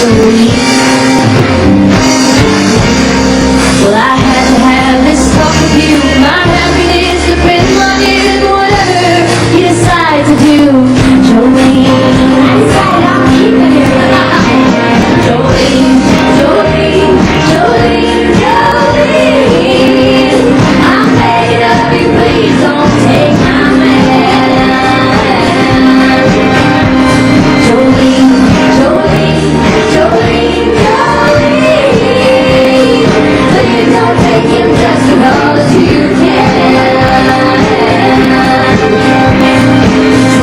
Well, I had to have this talk with you. My happiness depends on you. Whatever you decide to do, Jolene, I decided I'll keep it here. Jolene, Jolene, Jolene, Jolene, I'm begging of you, please don't take my man. Jolene, Jolene, Jolene, Jolene, please don't take him just because you can.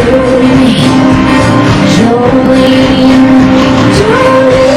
Jolene, Jolene, Jolene.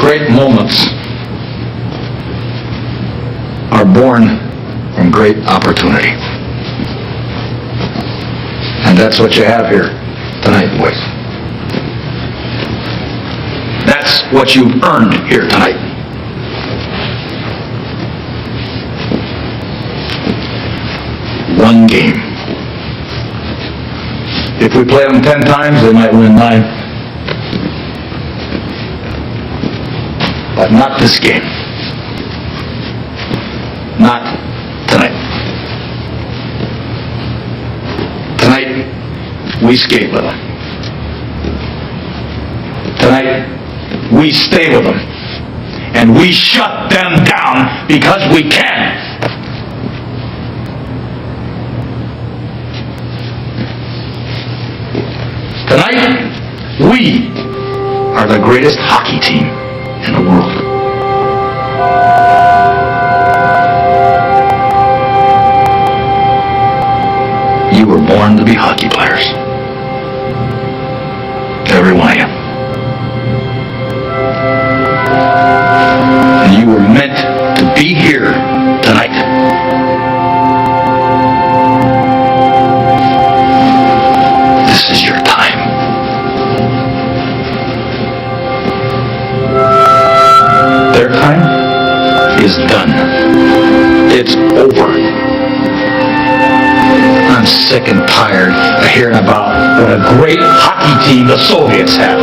Great moments are born from great opportunity. And that's what you have here tonight, boys. That's what you've earned here tonight. One game. If we play them 10 times, they might win 9. But not this game. Not tonight. Tonight, we skate with them. Tonight, we stay with them. And we shut them down because we can. Tonight, we are the greatest hockey team in the world. You were born to be hockey players. Every one of you. And you were meant to be here tonight. This is your time. Their time is done. It's over. I'm sick and tired of hearing about what a great hockey team the Soviets have.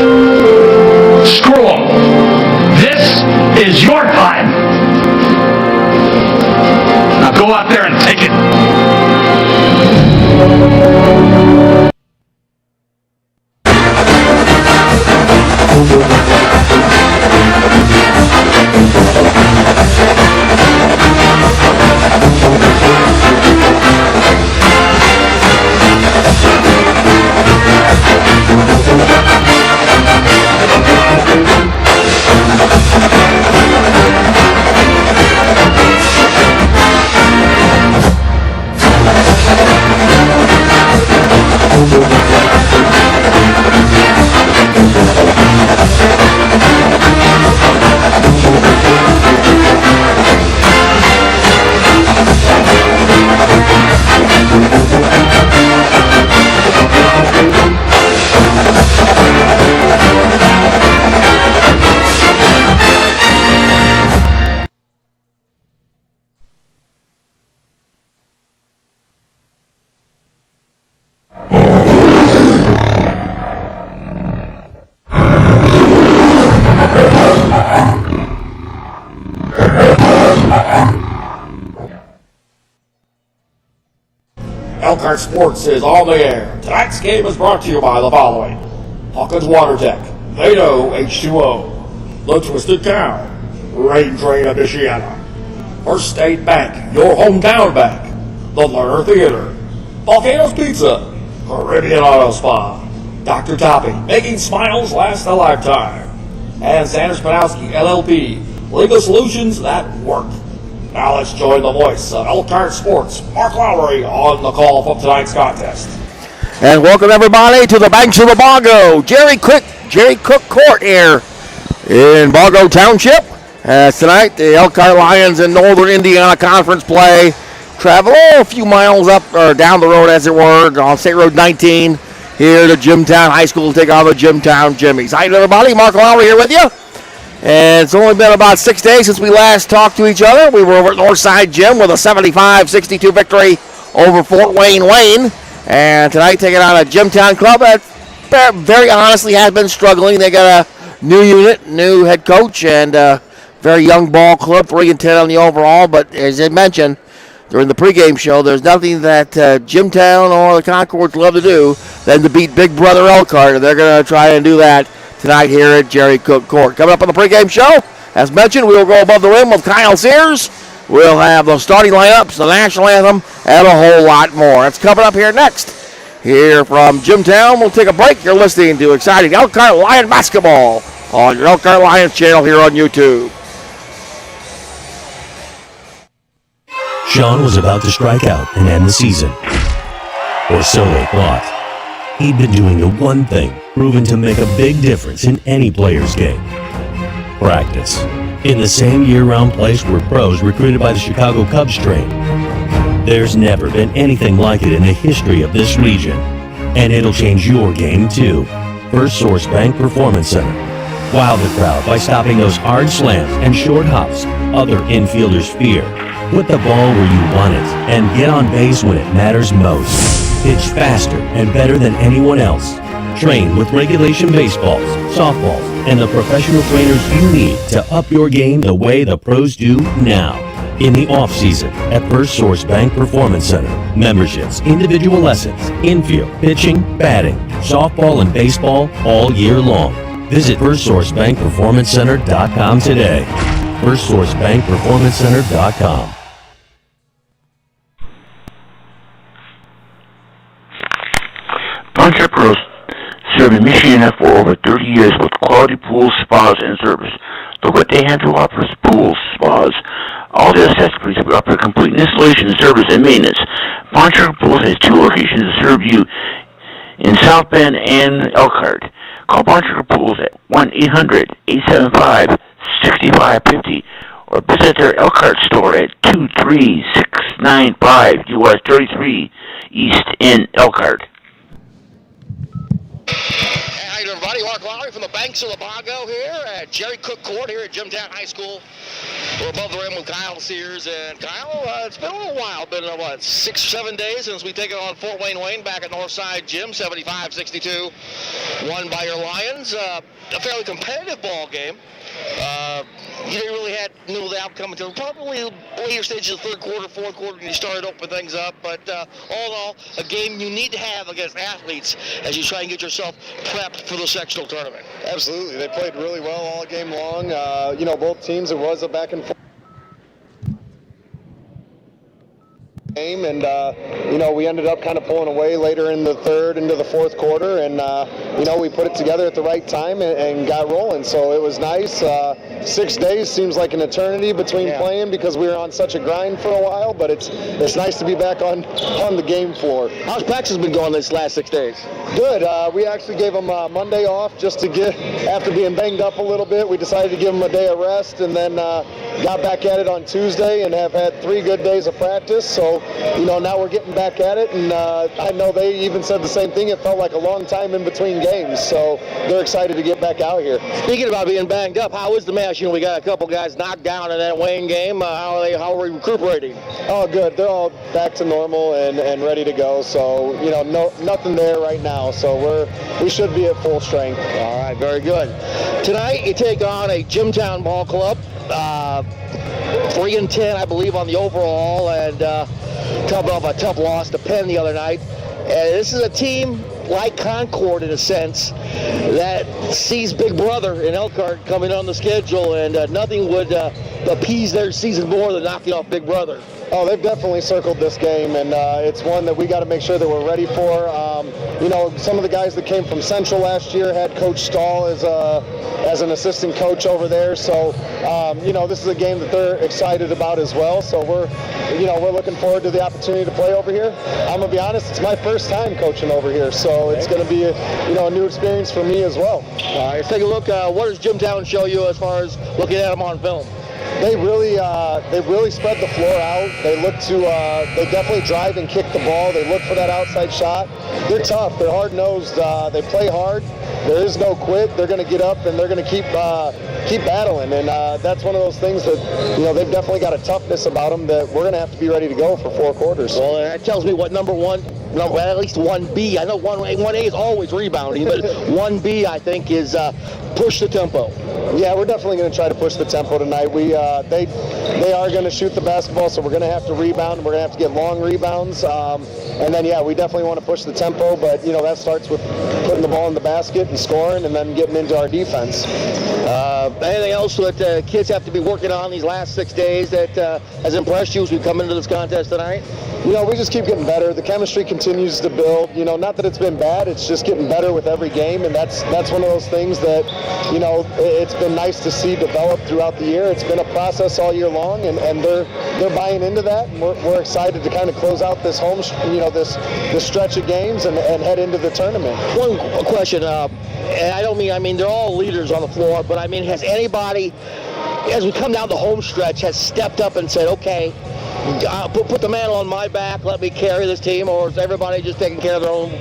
Screw them. This is your time. Now go out there and take it. Elkhart Sports is on the air. Tonight's game is brought to you by the following: Hawkins Water Tech, Vado H2O, The Twisted Cow, Rain Train of Michiana, First State Bank, your hometown bank, The Lerner Theater, Volcanoes Pizza, Caribbean Auto Spa, Dr. Toppy, making smiles last a lifetime, and Sanders Panowski LLP, legal solutions that work. Now let's join the voice of Elkhart Sports, Mark Lowry, on the call from tonight's contest. And welcome everybody to the banks of the Bongo. Jerry Cook Court here in Bongo Township. Tonight, the Elkhart Lions in Northern Indiana Conference play. Travel a few miles up or down the road, as it were, on State Road 19 here to Jimtown High School to take on the Jimtown Jimmies. Hi everybody, Mark Lowry here with you. And it's only been about 6 days since we last talked to each other. We were over at Northside Gym with a 75-62 victory over Fort Wayne. And tonight taking on a Jimtown club that very honestly has been struggling. They got a new unit, new head coach, and a very young ball club, 3-10 on the overall. But as I mentioned during the pregame show, there's nothing that Jimtown or the Concords love to do than to beat Big Brother Elkhart. And they're going to try and do that tonight here at Jerry Cook Court. Coming up on the pregame show, as mentioned, we'll go above the rim with Kyle Sears. We'll have the starting lineups, the national anthem, and a whole lot more. It's coming up here next. Here from Jimtown, we'll take a break. You're listening to exciting Elkhart Lion basketball on your Elkhart Lions channel here on YouTube. Sean was about to strike out and end the season. Or so they thought. He'd been doing the one thing proven to make a big difference in any player's game: practice. In the same year-round place where pros recruited by the Chicago Cubs train. There's never been anything like it in the history of this region. And it'll change your game too. First Source Bank Performance Center. Wow the crowd by stopping those hard slams and short hops other infielders fear. Put the ball where you want it and get on base when it matters most. Pitch faster and better than anyone else. Train with regulation baseballs, softballs, and the professional trainers you need to up your game the way the pros do now. In the off-season at First Source Bank Performance Center. Memberships, individual lessons, infield, pitching, batting, softball, and baseball all year long. Visit FirstSourceBankPerformanceCenter.com today. FirstSourceBankPerformanceCenter.com. Pontiac Pros, serving Michiana for over 30 years with quality pools, spas, and service. Look what they have to offer: pools, spas, all the accessories. We offer complete installation, service, and maintenance. Pontiac Pools has 2 locations to serve you in South Bend and Elkhart. Call Pontiac Pools at 1-800-875-6550 or visit their Elkhart store at 23695 US 33 East in Elkhart. Hi everybody, Mark Lowry from the banks of the Bongo here at Jerry Cook Court here at Jimtown High School. We're above the rim with Kyle Sears. And Kyle, it's been a little while, been 6 or 7 days since we taken on Fort Wayne back at Northside Gym, 75-62, won by your Lions. A fairly competitive ball game. You didn't really knew the outcome until probably later stages of third quarter, fourth quarter, when you started opening things up. But all in all, a game you need to have against athletes as you try and get yourself prepped for the sectional tournament. Absolutely. They played really well all game long. Both teams, it was a back and forth game, and we ended up kind of pulling away later in the third into the fourth quarter, and we put it together at the right time and got rolling. So it was nice. 6 days seems like an eternity between playing because we were on such a grind for a while, but it's nice to be back on the game floor. How's practice been going this last 6 days? Good. We actually gave them Monday off just to get, after being banged up a little bit, we decided to give them a day of rest, and then got back at it on Tuesday and have had 3 good days of practice. So, now we're getting back at it, and I know they even said the same thing. It felt like a long time in between games, so they're excited to get back out here. Speaking about being banged up, how is the match? We got a couple guys knocked down in that Wayne game. How are we recuperating? Oh, good. They're all back to normal and ready to go. So, nothing there right now. So we should be at full strength. All right, very good. Tonight you take on a Jimtown ball club, 3-10, I believe, on the overall, and tough loss to Penn the other night. And this is a team like Concord in a sense that sees Big Brother in Elkhart coming on the schedule, and nothing would appease their season more than knocking off Big Brother. Oh, they've definitely circled this game, and it's one that we got to make sure that we're ready for. Some of the guys that came from Central last year had Coach Stahl as an assistant coach over there, so this is a game that they're excited about as well. So we're looking forward to the opportunity to play over here. I'm gonna be honest, it's my first time coaching over here, so it's gonna be a new experience for me as well. All right, let's take a look. What does Jimtown show you as far as looking at them on film? They really spread the floor out. They definitely drive and kick the ball. They look for that outside shot. They're tough. They're hard-nosed. They play hard. There is no quit. They're going to get up and they're going to keep battling. And that's one of those things that they've definitely got a toughness about them that we're going to have to be ready to go for 4 quarters. Well, that tells me what number one. No, at least 1B. I know 1A is always rebounding, but 1B I think is push the tempo. Yeah, we're definitely going to try to push the tempo tonight. They are going to shoot the basketball, so we're going to have to rebound. We're going to have to get long rebounds, and then we definitely want to push the tempo. But that starts with putting the ball in the basket and scoring, and then getting into our defense. Anything else that kids have to be working on these last 6 days that has impressed you as we come into this contest tonight? We just keep getting better. The chemistry continues to build. Not that it's been bad. It's just getting better with every game, and that's one of those things that it's been nice to see develop throughout the year. It's been a process all year long, and they're buying into that. And we're excited to kind of close out this this stretch of games and head into the tournament. One question, and I mean they're all leaders on the floor, but I mean, has anybody, as we come down the home stretch, has stepped up and said, okay, put the mantle on my back, let me carry this team, or is everybody just taking care of their own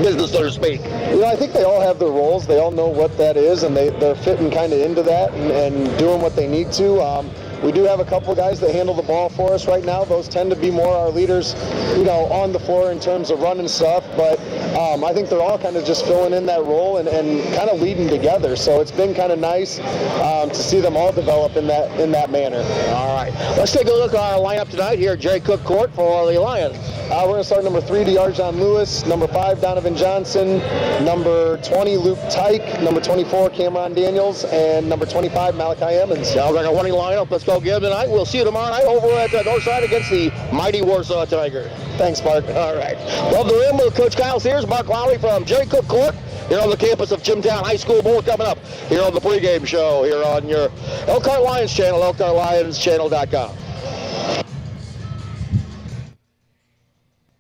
business, so to speak? I think they all have their roles. They all know what that is, and they're fitting kind of into that and doing what they need to. We do have a couple of guys that handle the ball for us right now. Those tend to be more our leaders, on the floor in terms of running stuff. But I think they're all kind of just filling in that role and kind of leading together. So it's been kind of nice to see them all develop in that manner. All right, let's take a look at our lineup tonight here at Jerry Cook Court for the Lions. We're going to start number 3, D'Arjon Lewis, number 5, Donovan Johnson, number 20, Luke Tyke, number 24, Cameron Daniels, and number 25, Malachi Emmons. Sounds like a winning lineup. Let's go give tonight. We'll see you tomorrow night over at the north side against the mighty Warsaw Tigers. Thanks, Mark. All right. Above the rim with Coach Kyle Sears, Mark Lowry from Jerry Cook Court here on the campus of Jimtown High School. More coming up here on the pregame show here on your Elkhart Lions channel, ElkhartLionsChannel.com.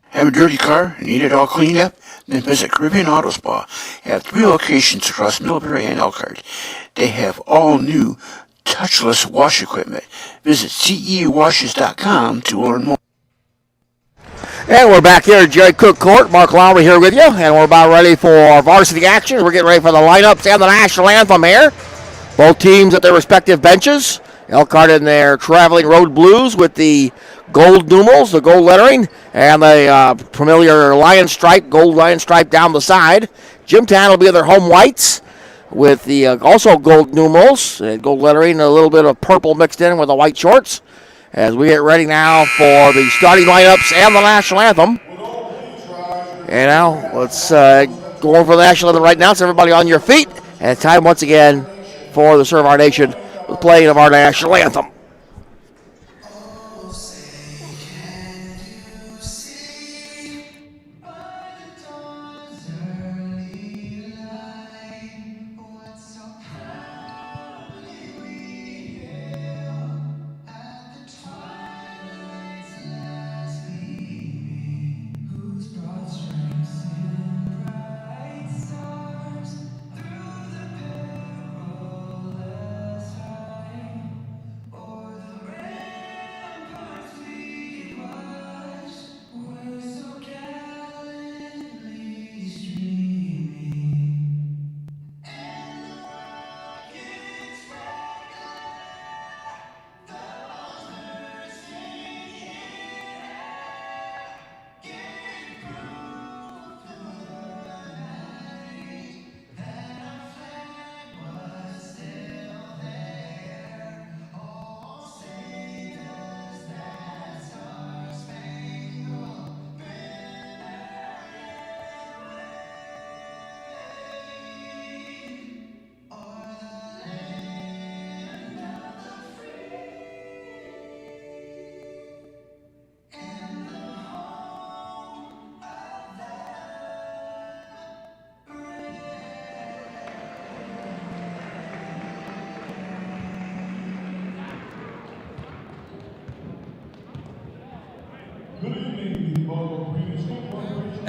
Have a dirty car and need it all cleaned up? Then visit Caribbean Auto Spa. They have 3 locations across Millbury and Elkhart. They have all new touchless wash equipment. Visit cewashes.com to learn more. And we're back here at Jerry Cook Court. Mark Lowry here with you, and we're about ready for varsity action. We're getting ready for the lineups and the national anthem here. Both teams at their respective benches. Elkhart in their traveling road blues with the gold numerals, the gold lettering, and the familiar lion stripe, gold lion stripe down the side. Jimtown will be in their home whites with the also gold numerals, gold lettering, a little bit of purple mixed in with the white shorts. As we get ready now for the starting lineups and the national anthem. And now let's go over the national anthem right now. So everybody on your feet. And it's time once again for the Serve Our Nation with playing of our national anthem.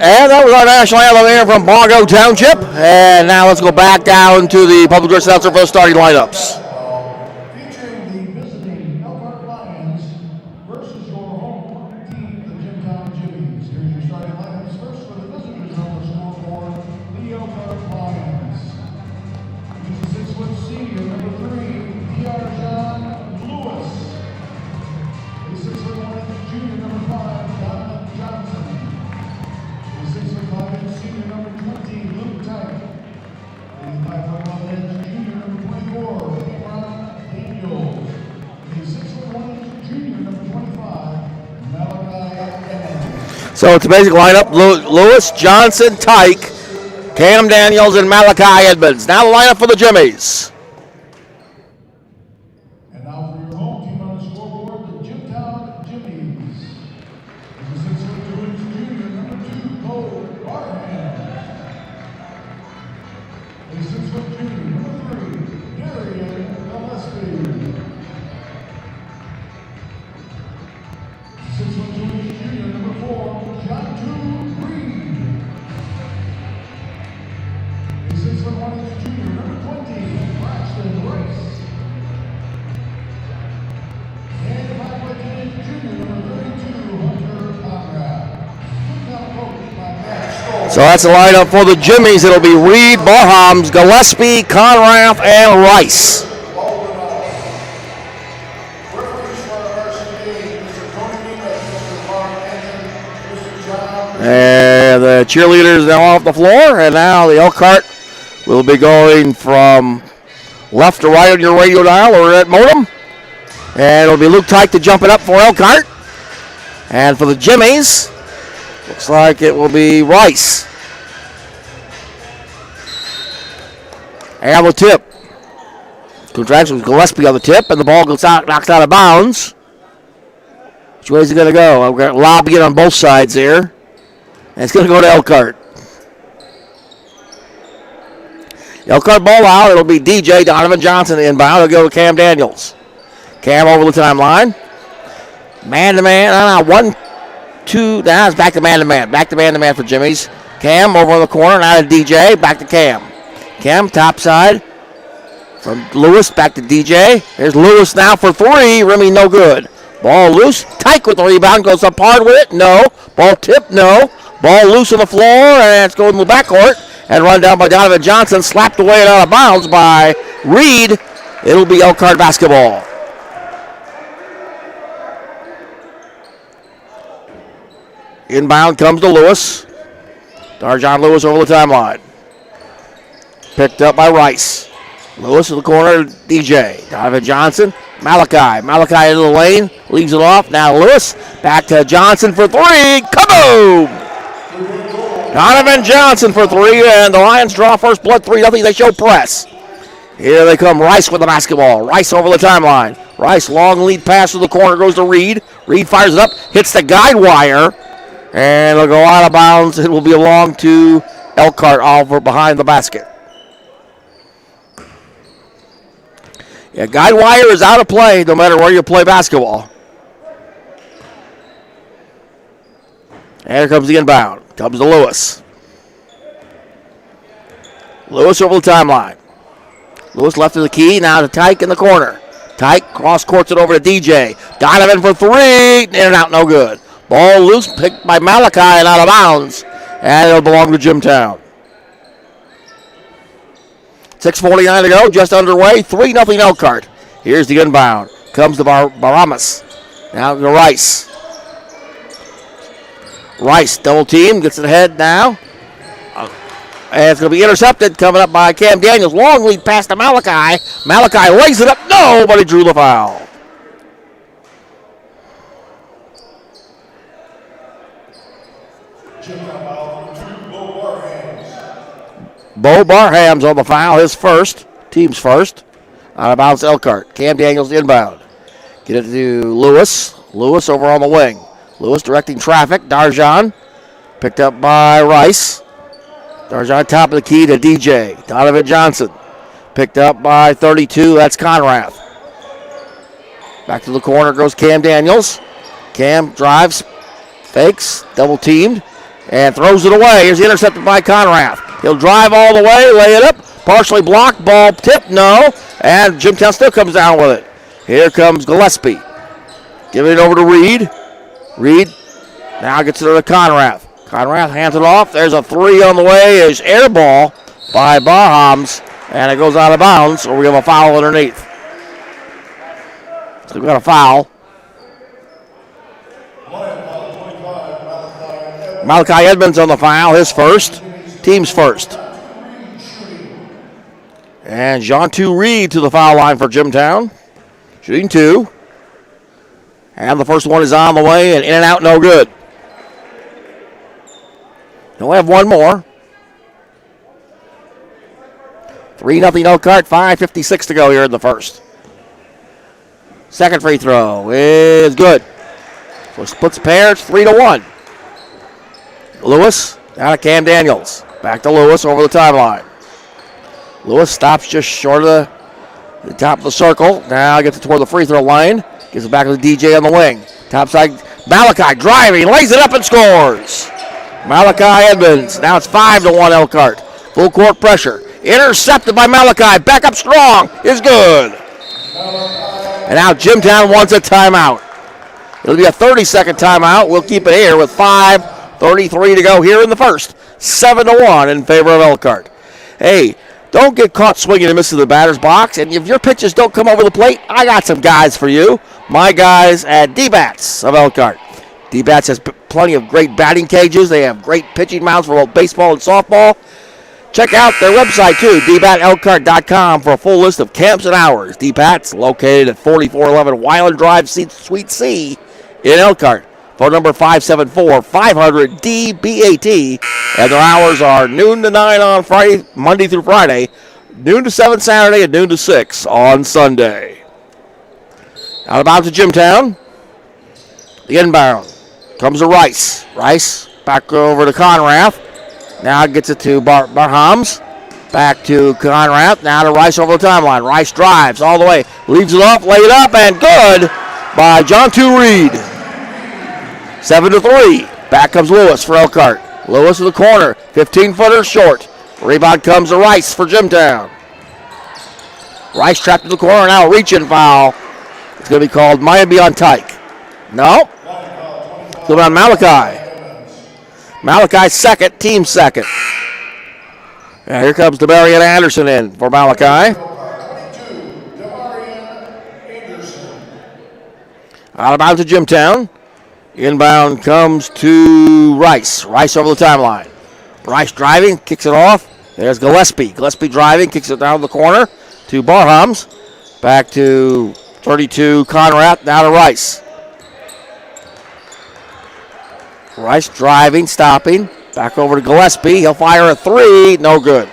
And that was our national anthem here from Bongo Township. And now let's go back down to the public address announcer for the starting lineups. Featuring the visiting Elkhart Lions versus your home team, the Jimtown Jimmies. Here's your starting lineups. First for the visitors on the scoreboard, the Elkhart Lions. He's a 6-foot senior, number 3, John Lewis. A 6'1" junior, number 5, Don Johnson. A 6'5" senior, number 20, Luke Tyke. A 5'1" junior, number 24, Daniels. A 6'1" junior, number 25, Malachi Evans. So it's a basic lineup. Lewis, Johnson, Tyke, Cam Daniels, and Malachi Edmonds. Now the lineup for the Jimmies. And now for your home team on the scoreboard, the Jimtown Jimmies. This is 6'2" junior, number 2, Cole Barham. A 6' junior, number 3, Darian Gillespie. 6'2" junior, number 4, John Reed. A 6'1" junior, number 20, Braxton Rice. And the 5'10" junior, number 32, Hunter Conrad. Now coached by Matt Stoll. So that's the lineup for the Jimmies. It'll be Reed, Barhams, Gillespie, Conrath, and Rice. Referees for our varsity game, Mr. Tony Nunez, Mr. Mark Anthony, Mr. John. And the cheerleaders now off the floor. And now the Elkhart will be going from left to right on your radio dial or at modem. And it'll be Luke Tyke to jump it up for Elkhart. And for the Jimmies, looks like it will be Rice. And the tip. Contraction with Gillespie on the tip, and the ball goes out, knocks out of bounds. Which way is it going to go? I've got lobbying on both sides there. And it's going to go to Elkhart. Elkhart ball out. It'll be DJ Donovan Johnson inbound. It'll go to Cam Daniels. Cam over the timeline. Man-to-man. 1, 2. Now it's back to man-to-man. Back to man-to-man for Jimmy's. Cam over in the corner. Now to DJ. Back to Cam. Cam top side. From Lewis back to DJ. Here's Lewis now for 3. Remy no good. Ball loose. Tyke with the rebound. Goes up hard with it. No. Ball tip. No. Ball loose on the floor. And it's going to the backcourt. And run down by Donovan Johnson. Slapped away and out of bounds by Reed. It'll be Elkhart basketball. Inbound comes to Lewis. Darjon Lewis over the timeline. Picked up by Rice. Lewis in the corner, DJ. Donovan Johnson, Malachi. Malachi into the lane, leaves it off. Now Lewis, back to Johnson for 3. Kaboom! Donovan Johnson for 3, and the Lions draw first blood 3-0. They show press. Here they come, Rice with the basketball. Rice over the timeline. Rice, long lead pass to the corner, goes to Reed. Reed fires it up, hits the guide wire, and it'll go out of bounds. It will be along to Elkhart over behind the basket. Yeah, guide wire is out of play no matter where you play basketball. And here comes the inbound. Comes to Lewis. Lewis over the timeline. Lewis left of the key. Now to Tyke in the corner. Tyke cross courts it over to DJ. Donovan for 3. In and out, no good. Ball loose, picked by Malachi and out of bounds. And it'll belong to Jimtown. 6:49 to go, just underway. 3-0 Elkhart. Here's the inbound. Comes to Baramas. Now to Rice. Rice, double team, gets it ahead now. And it's going to be intercepted, coming up by Cam Daniels. Long lead pass to Malachi. Malachi lays it up. Nobody drew the foul. Bo Barham's on the foul, his first, team's first. Out of bounds Elkhart. Cam Daniels inbound. Get it to Lewis. Lewis over on the wing. Lewis directing traffic. Darjon picked up by Rice. Darjon top of the key to DJ. Donovan Johnson picked up by 32. That's Conrath. Back to the corner goes Cam Daniels. Cam drives, fakes, double teamed. and throws it away. Here's the intercepted by Conrath. He'll drive all the way, lay it up, partially blocked, ball tipped, no, and Jimtown still comes down with it. Here comes Gillespie. Giving it over to Reed. Reed now gets it to Conrath. Conrath hands it off. There's a three on the way. Is air ball by Barhams, and it goes out of bounds, so we have a foul underneath. So we've got a foul. Malachi Edmonds on the foul, his first. Team's first. And Jean-Tu Reed to the foul line for Jimtown. Shooting two. And the first one is on the way and in and out, no good. And we'll have one more. 3-0 Elkhart, 5:56 to go here in the first. Second free throw is good. So splits pair, it's 3-1. Lewis, down to Cam Daniels. Back to Lewis over the timeline. Lewis stops just short of the top of the circle. Now gets it toward the free throw line. Gives it back to the DJ on the wing. Top side, Malachi driving, lays it up and scores. Malachi Edmonds. Now it's 5-1 Elkhart. Full court pressure. Intercepted by Malachi. Back up strong. Is good. And now Jimtown wants a timeout. It'll be a 30-second timeout. We'll keep it here with 5:33 to go here in the first. 7-1 in favor of Elkhart. Hey, don't get caught swinging and missing the batter's box. And if your pitches don't come over the plate, I got some guys for you. My guys at D-Bats of Elkhart. D-Bats has plenty of great batting cages. They have great pitching mounts for both baseball and softball. Check out their website, too, dbatelkhart.com, for a full list of camps and hours. D-Bats, located at 4411 Wyland Drive, Suite C in Elkhart. Phone number 574-500-DBAT. And their hours are noon to 9 on Friday, Monday through Friday, noon to 7 Saturday, and noon to 6 on Sunday. Out of bounds to Jimtown. The inbound comes to Rice. Rice back over to Conrath. Now gets it to Barhams. Back to Conrath. Now to Rice over the timeline. Rice drives all the way. Leaves it off, laid up, and good by Jean-Tu Reed. 7-3. Back comes Lewis for Elkhart. Lewis in the corner. 15-footer short. Rebound comes to Rice for Jimtown. Rice trapped in the corner. Now a reach-in foul. It's going to be called Miami on Tyke. No. It's going on Malachi. Malachi's second, team second. And here comes Demarion Anderson in for Malachi. Out of bounds to Jimtown. Inbound comes to Rice. Rice over the timeline. Rice driving, kicks it off. There's Gillespie. Gillespie driving, kicks it down the corner to Barhams. Back to 32, Conrath, now to Rice. Rice driving, stopping. Back over to Gillespie. He'll fire a three. No good.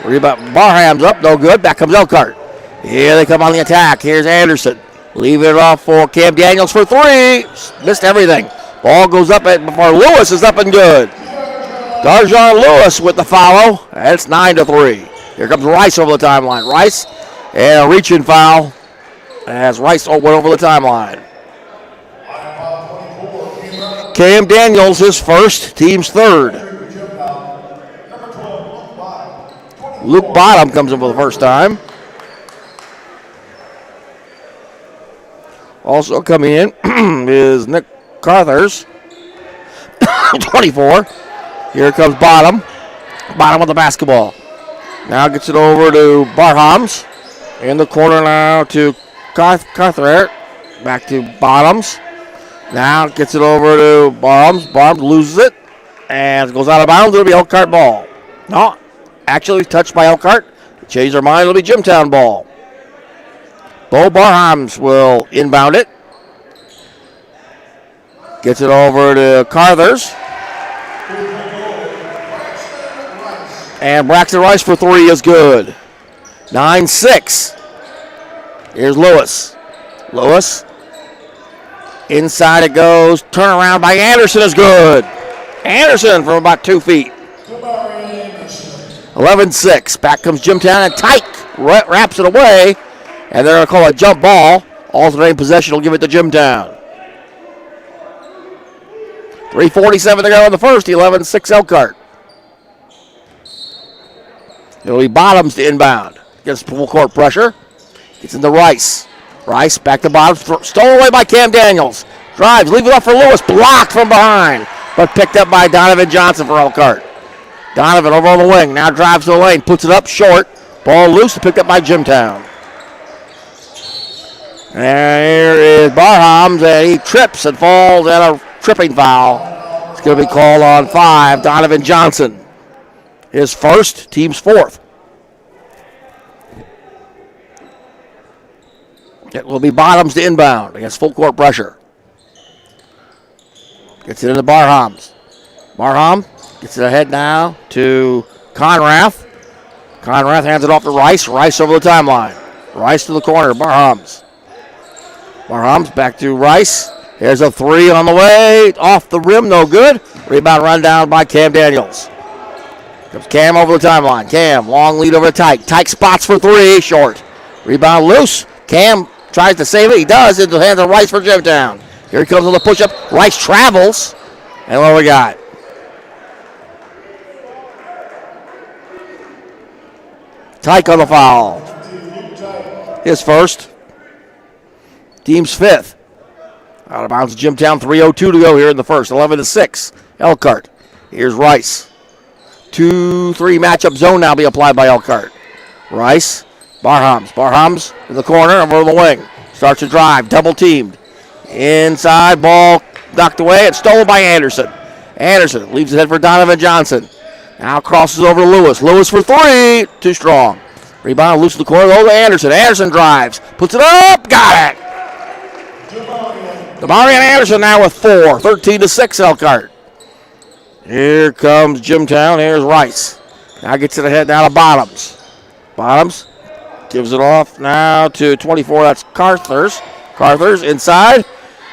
Rebound. Barham's up. No good. Back comes Elkhart. Here they come on the attack. Here's Anderson. Leaving it off for Cam Daniels for three. Missed everything. Ball goes up before Lewis is up and good. Darjon Lewis with the follow. And it's 9-3. Here comes Rice over the timeline. Rice and a reach-in foul as Rice went over the timeline. Cam Daniels, his first, team's third. Luke Bottom comes in for the first time. Also coming in is Nick Carthers, 24. Here comes Bottom. Bottom with the basketball. Now gets it over to Barhams. In the corner now to Carther. Back to Bottoms. Now gets it over to Barhams. Barhams loses it. And it goes out of bounds. It'll be Elkhart ball. No, actually touched by Elkhart. Change their mind. It'll be Jimtown ball. Bo Barhams will inbound it. Gets it over to Carthers. And Braxton Rice for three is good. 9-6. Here's Lewis. Lewis. Inside it goes. Turnaround by Anderson is good. Anderson from about 2 feet. 11-6. Back comes Jimtown and Tyke wraps it away. And they're going to call a jump ball. Alternating possession will give it to Jimtown. 3:47 to go in the first, 11-6 Elkhart. It'll be Bottoms to inbound. Gets full court pressure. Gets into Rice. Rice back to Bottoms. Stolen away by Cam Daniels. Drives, leave it up for Lewis. Blocked from behind, but picked up by Donovan Johnson for Elkhart. Donovan over on the wing. Now drives to the lane. Puts it up short. Ball loose. Picked up by Jimtown. And here is Barhams, and he trips and falls at a tripping foul. It's going to be called on 5. Donovan Johnson. His first, team's fourth. It will be Bottoms to inbound against full court pressure. Gets it into Barhams. Barham gets it ahead now to Conrath. Conrath hands it off to Rice. Rice over the timeline. Rice to the corner. Barhams. Barhams back to Rice. Here's a three on the way. Off the rim, no good. Rebound run down by Cam Daniels. Comes Cam over the timeline. Cam, long lead over to Tyke. Tyke spots for three, short. Rebound loose. Cam tries to save it. He does. Into the hands of Rice for Jimtown. Here he comes on the push-up. Rice travels. And what do we got? Tyke on the foul. His first. Team's fifth. Out of bounds to Jimtown. 3:02 to go here in the first. 11-6. Elkhart. Here's Rice. 2-3 matchup zone now be applied by Elkhart. Rice. Barhams. Barhams in the corner over the wing. Starts to drive. Double teamed. Inside ball knocked away and stolen by Anderson. Anderson leaves it head for Donovan Johnson. Now crosses over to Lewis. Lewis for three. Too strong. Rebound loose in the corner. Over to Anderson. Anderson drives. Puts it up. Got it. Damarian Anderson now with 4. 13-6 Elkhart. Here comes Jimtown. Here's Rice. Now gets it ahead now to Bottoms. Bottoms gives it off now to 24. That's Carthers. Carthers inside.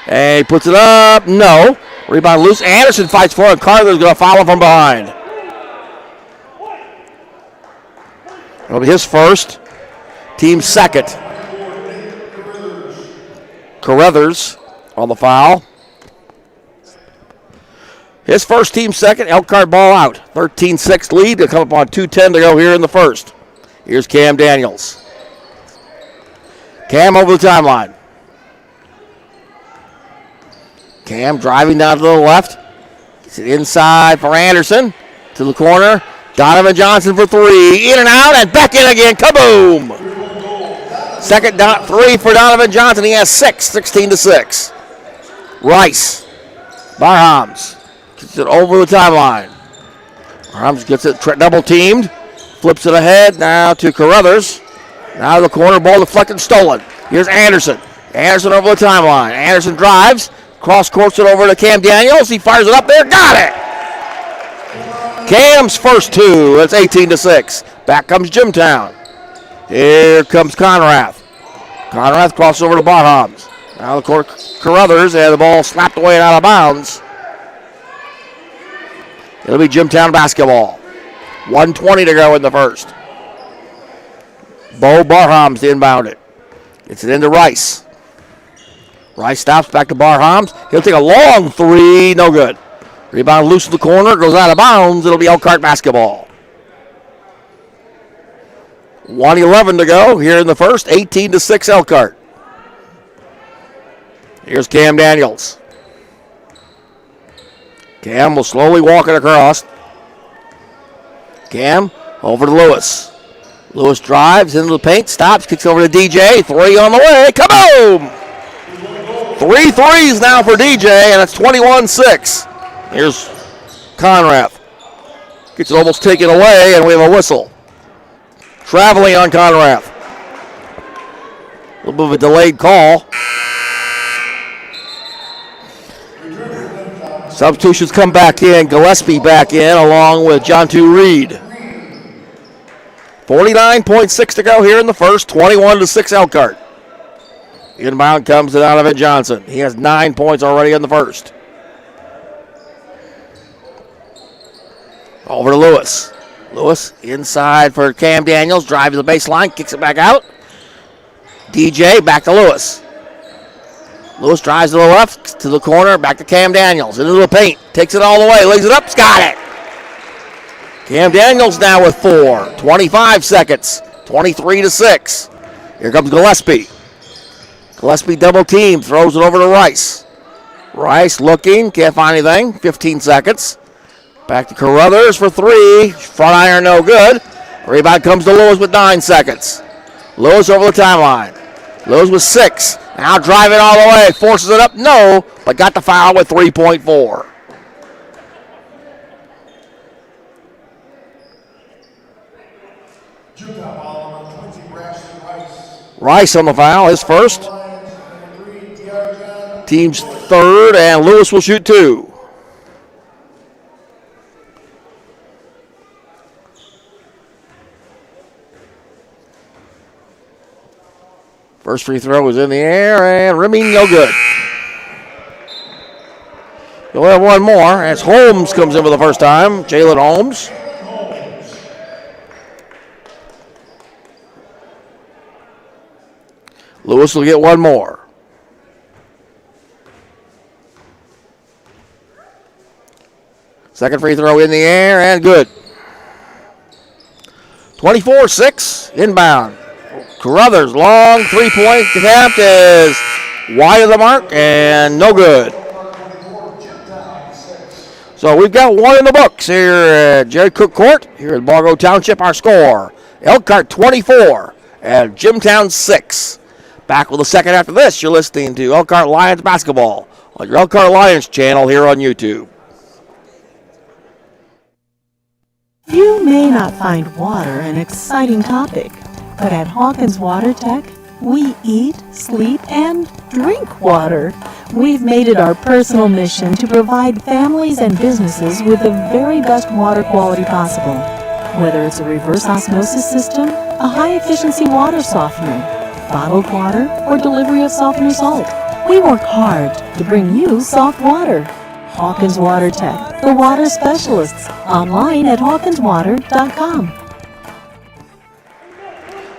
And he puts it up. No. Rebound loose. Anderson fights for it. And Carthers going to follow from behind. It'll be his first. Team second. Carruthers on the foul. His first, team second. Elkhart ball out. 13-6 lead. They'll come up on 2:10 to go here in the first. Here's Cam Daniels. Cam over the timeline. Cam driving down to the left. Gets it inside for Anderson. To the corner. Donovan Johnson for three. In and out and back in again. Kaboom! Second three for Donovan Johnson. He has 6. 16-6. Rice. Barhams. Gets it over the timeline. Barhams gets it double teamed. Flips it ahead now to Carruthers. Now to the corner. Ball deflected. Stolen. Here's Anderson. Anderson over the timeline. Anderson drives. Cross courts it over to Cam Daniels. He fires it up there. Got it. Cam's first 2. That's 18-6. Back comes Jimtown. Here comes Conrath. Conrath crosses over to Barhams. Now the court Carruthers, and the ball slapped away and out of bounds. It'll be Jimtown basketball. 1:20 to go in the first. Bo Barhams to inbound it. Gets it into Rice. Rice stops back to Barhams. He'll take a long three. No good. Rebound loose in the corner. Goes out of bounds. It'll be Elkhart basketball. 1:11 to go here in the first. 18-6 Elkhart. Here's Cam Daniels. Cam will slowly walk it across. Cam over to Lewis. Lewis drives into the paint, stops, kicks over to DJ. 3 on the way. Kaboom! 3 threes now for DJ, and it's 21-6. Here's Conrath. Gets it almost taken away, and we have a whistle. Traveling on Conrath. A little bit of a delayed call. Substitutions come back in. Gillespie back in along with John Two Reed. 49.6 to go here in the first. 21-6 Elkhart. Inbound comes to Donovan Johnson. He has 9 points already in the first. Over to Lewis. Lewis inside for Cam Daniels. Drives the baseline. Kicks it back out. DJ back to Lewis. Lewis drives to the left, to the corner, back to Cam Daniels. Into the paint. Takes it all the way. Lays it up. He's got it. Cam Daniels now with 4. 25 seconds. 23-6. Here comes Gillespie. Gillespie double team. Throws it over to Rice. Rice looking. Can't find anything. 15 seconds. Back to Carruthers for 3. Front iron no good. Rebound comes to Lewis with 9 seconds. Lewis over the timeline. Lewis with 6. Now driving all the way. Forces it up. No. But got the foul with 3.4. Rice on the foul. His first. Team's third. And Lewis will shoot 2. First free throw is in the air, and rimming no good. You'll have one more as Holmes comes in for the first time. Jalen Holmes. Lewis will get one more. Second free throw in the air, and good. 24-6, inbound. Carruthers, long three-point attempt is wide of the mark and no good. So we've got one in the books here at Jerry Cook Court, here in Bargo Township. Our score, Elkhart 24 and Jimtown 6. Back with the second after this. You're listening to Elkhart Lions basketball on your Elkhart Lions channel here on YouTube. You may not find water an exciting topic, but at Hawkins Water Tech, we eat, sleep, and drink water. We've made it our personal mission to provide families and businesses with the very best water quality possible. Whether it's a reverse osmosis system, a high-efficiency water softener, bottled water, or delivery of softener salt, we work hard to bring you soft water. Hawkins Water Tech, the water specialists, online at hawkinswater.com.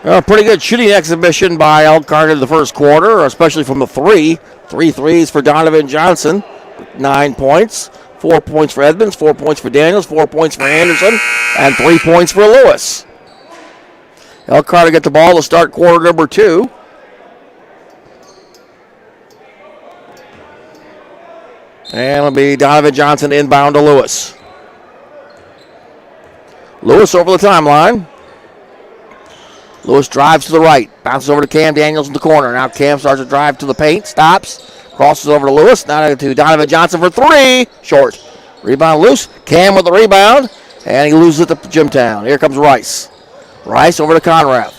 A pretty good shooting exhibition by Elkhart in the first quarter, especially from the 3. 3 threes for Donovan Johnson, 9 points. 4 points for Edmonds, 4 points for Daniels, 4 points for Anderson, and 3 points for Lewis. Elkhart will get the ball to start quarter number 2. And it'll be Donovan Johnson inbound to Lewis. Lewis over the timeline. Lewis drives to the right, bounces over to Cam Daniels in the corner. Now Cam starts to drive to the paint, stops, crosses over to Lewis, now to Donovan Johnson for 3, short. Rebound loose, Cam with the rebound, and he loses it to Jimtown. Here comes Rice. Rice over to Conrath.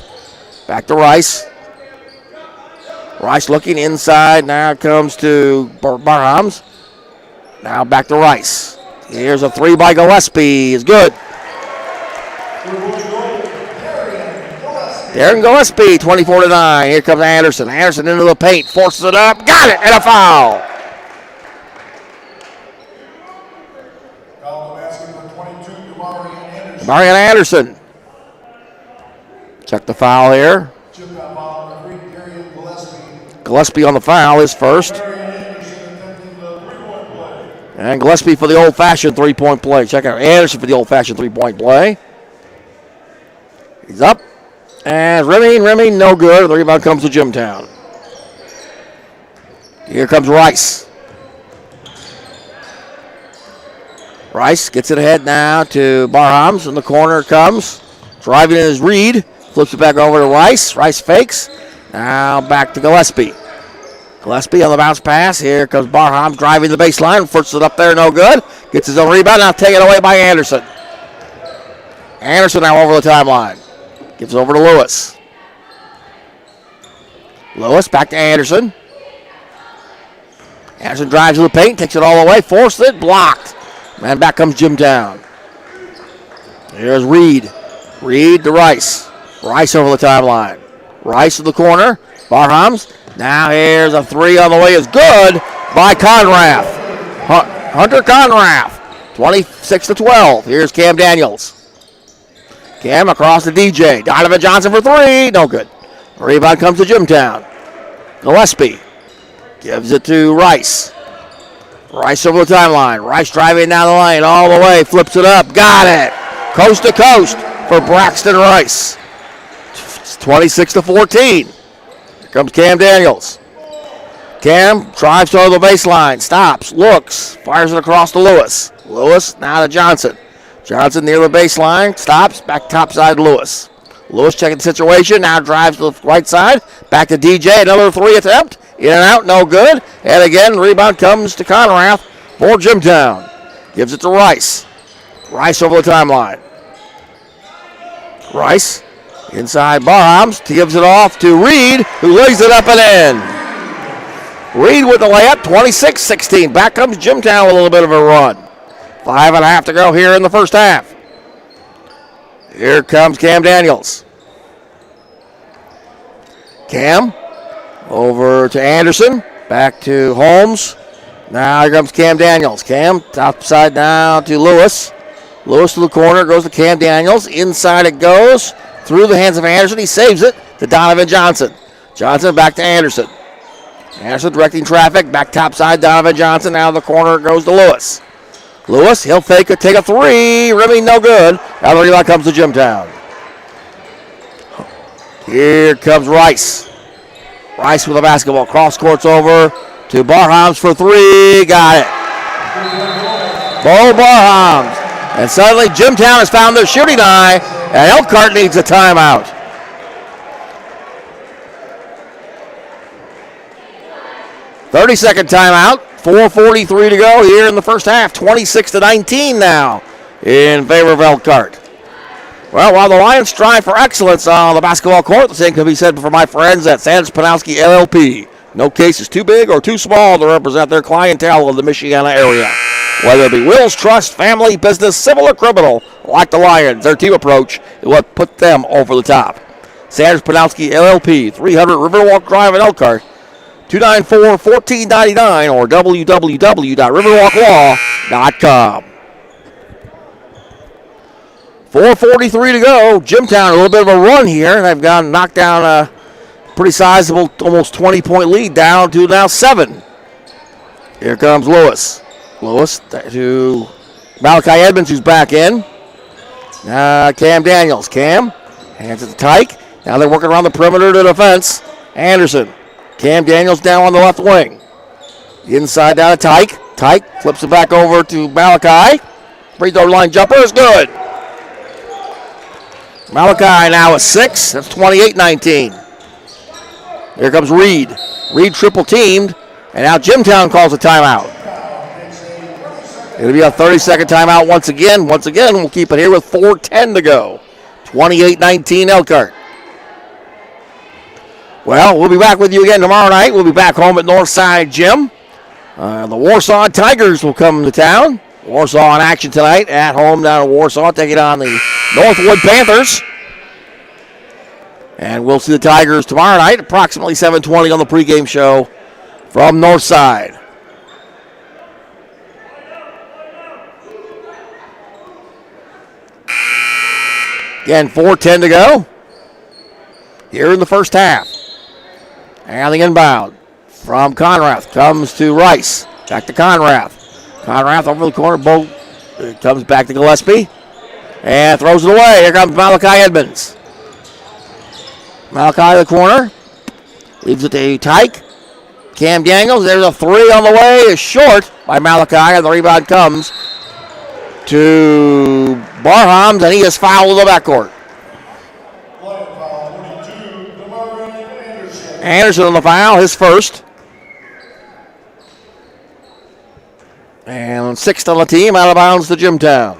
Back to Rice. Rice looking inside, now it comes to Barhams. Now back to Rice. Here's a 3 by Gillespie, is good. Darren Gillespie, 24-9. Here comes Anderson. Anderson into the paint, forces it up, got it, and a foul. Marion Anderson. Check the foul here. Gillespie on the foul, his first. And Gillespie for the old-fashioned three-point play. Check out Anderson for the old-fashioned three-point play. He's up. And rimming, no good. The rebound comes to Jimtown. Here comes Rice. Rice gets it ahead now to Barhams. In the corner comes. Driving in his Reed. Flips it back over to Rice. Rice fakes. Now back to Gillespie. Gillespie on the bounce pass. Here comes Barhams driving the baseline. Flips it up there, no good. Gets his own rebound. Now taken away by Anderson. Anderson now over the timeline. Gives it over to Lewis. Lewis back to Anderson. Anderson drives to the paint, takes it all the way, forced it, blocked. And back comes Jimtown. Here's Reed. Reed to Rice. Rice over the timeline. Rice to the corner. Barhams. Now here's a 3 on the way. Is good by Conrath. Hunter Conrath. 26-12. Here's Cam Daniels. Cam across to DJ. Donovan Johnson for 3. No good. Rebound comes to Jimtown. Gillespie. Gives it to Rice. Rice over the timeline. Rice driving down the lane all the way. Flips it up. Got it. Coast to coast for Braxton Rice. It's 26-14. Here comes Cam Daniels. Cam drives to the baseline. Stops. Looks. Fires it across to Lewis. Lewis now to Johnson. Johnson near the baseline. Stops. Back topside to Lewis. Lewis checking the situation. Now drives to the right side. Back to DJ. Another three attempt. In and out. No good. And again, rebound comes to Conrath for Jimtown. Gives it to Rice. Rice over the timeline. Rice inside Barhams. Gives it off to Reed, who lays it up and in. Reed with the layup. 26-16. Back comes Jimtown with a little bit of a run. 5.5 to go here in the first half. Here comes Cam Daniels. Cam over to Anderson. Back to Holmes. Now here comes Cam Daniels. Cam top side down to Lewis. Lewis to the corner. Goes to Cam Daniels. Inside it goes. Through the hands of Anderson. He saves it to Donovan Johnson. Johnson back to Anderson. Anderson directing traffic. Back top side Donovan Johnson. Now the corner goes to Lewis. Lewis, he'll fake it, take a three. Rimming no good. Now the rebound comes to Jimtown. Here comes Rice. Rice with the basketball. Cross courts over to Barhams for three. Got it. Bo Barhams. And suddenly Jimtown has found their shooting eye, and Elkhart needs a timeout. .30-second timeout. 4:43 to go here in the first half. 26-19 now in favor of Elkhart. Well, while the Lions strive for excellence on the basketball court, the same can be said for my friends at Sanders Panowski LLP. No case is too big or too small to represent their clientele in the Michiana area. Whether it be wills, trust, family, business, civil, or criminal, like the Lions, their team approach is what put them over the top. Sanders Panowski LLP, 300 Riverwalk Drive in Elkhart. 294-1499 or www.riverwalklaw.com. 4:43 to go. Jimtown a little bit of a run here. They've knocked down a pretty sizable, almost 20-point lead down to now 7. Here comes Lewis. Lewis to Malachi Edmonds, who's back in. Cam Daniels. Cam hands it to Tyke. Now they're working around the perimeter to defense. Anderson. Cam Daniels down on the left wing. Inside down to Tyke. Tyke flips it back over to Malachi. Free throw line jumper is good. Malachi now at 6. That's 28-19. Here comes Reed. Reed triple teamed. And now Jimtown calls a timeout. It'll be a 30-second timeout once again. Once again, we'll keep it here with 4:10 to go. 28-19 Elkhart. Well, we'll be back with you again tomorrow night. We'll be back home at Northside Gym. The Warsaw Tigers will come to town. Warsaw in action tonight at home down in Warsaw, taking on the Northwood Panthers. And we'll see the Tigers tomorrow night, approximately 7:20 on the pregame show from Northside. Again, 4:10 to go here in the first half. And the inbound from Conrath comes to Rice. Back to Conrath. Conrath over the corner. Comes back to Gillespie. And throws it away. Here comes Malachi Edmonds. Malachi in the corner. Leaves it to Tyke. Cam Daniels. There's a three on the way. Is short by Malachi. And the rebound comes to Barhams. And he is fouled in the backcourt. Anderson on the foul, his first. And 6th on the team, out of bounds to Jimtown.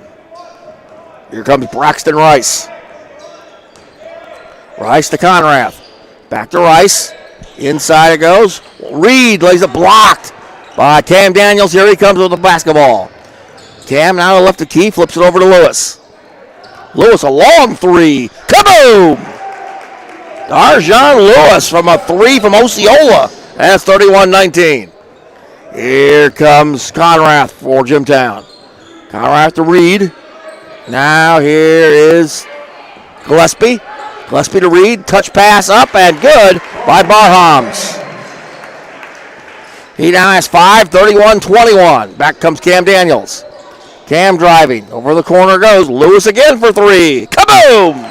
Here comes Braxton Rice. Rice to Conrath. Back to Rice. Inside it goes. Reed lays it blocked by Cam Daniels. Here he comes with the basketball. Cam now left the key, flips it over to Lewis. Lewis, a long three. Kaboom! Darjon Lewis from a three from Osceola. That's 31-19. Here comes Conrath for Jimtown. Conrath to Reed. Now here is Gillespie. Gillespie to Reed. Touch pass up and good by Barhams. He now has 5, 31-21. Back comes Cam Daniels. Cam driving. Over the corner goes. Lewis again for 3. Kaboom!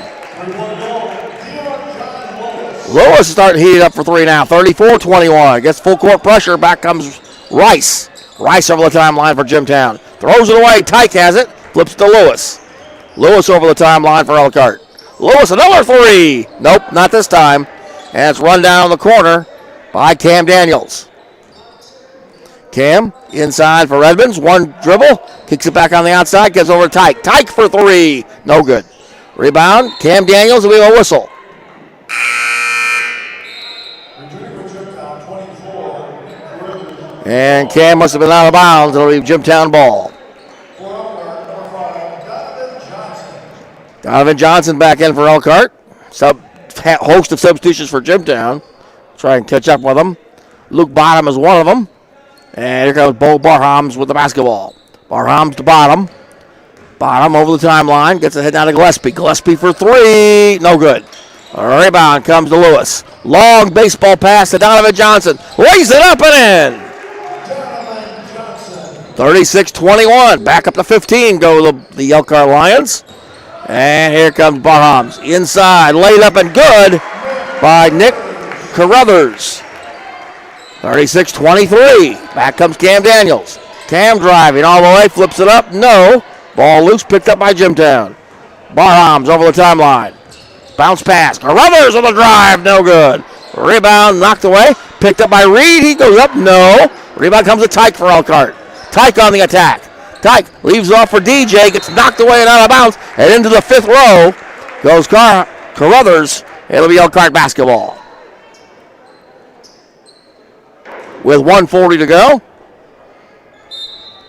Lewis is starting to heat it up for 3 now. 34-21. Gets full court pressure. Back comes Rice. Rice over the timeline for Jimtown. Throws it away. Tyke has it. Flips to Lewis. Lewis over the timeline for Elkhart. Lewis another 3. Nope, not this time. And it's run down the corner by Cam Daniels. Cam inside for Edmonds. One dribble. Kicks it back on the outside. Gets over to Tyke. Tyke for 3. No good. Rebound. Cam Daniels. We have a whistle. And Cam must have been out of bounds. It'll be Jimtown ball. Donovan Johnson back in for Elkhart. Host of substitutions for Jimtown. Try and catch up with them. Luke Bottom is one of them. And here comes Bo Barhams with the basketball. Barhams to Bottom. Bottom over the timeline. Gets a hit down to Gillespie. Gillespie for 3. No good. A rebound comes to Lewis. Long baseball pass to Donovan Johnson. Lays it up and in. 36-21. Back up to 15 go the Elkhart Lions. And here comes Barhams. Inside. Laid up and good by Nick Carruthers. 36-23. Back comes Cam Daniels. Cam driving all the way. Flips it up. No. Ball loose. Picked up by Jimtown. Barhams over the timeline. Bounce pass. Carruthers on the drive. No good. Rebound knocked away. Picked up by Reed. He goes up. No. Rebound comes to Tyke for Elkhart. Tyke on the attack. Tyke leaves off for DJ. Gets knocked away and out of bounds. And into the 5th row goes Carruthers. It'll be Elkhart basketball. With 1:40 to go.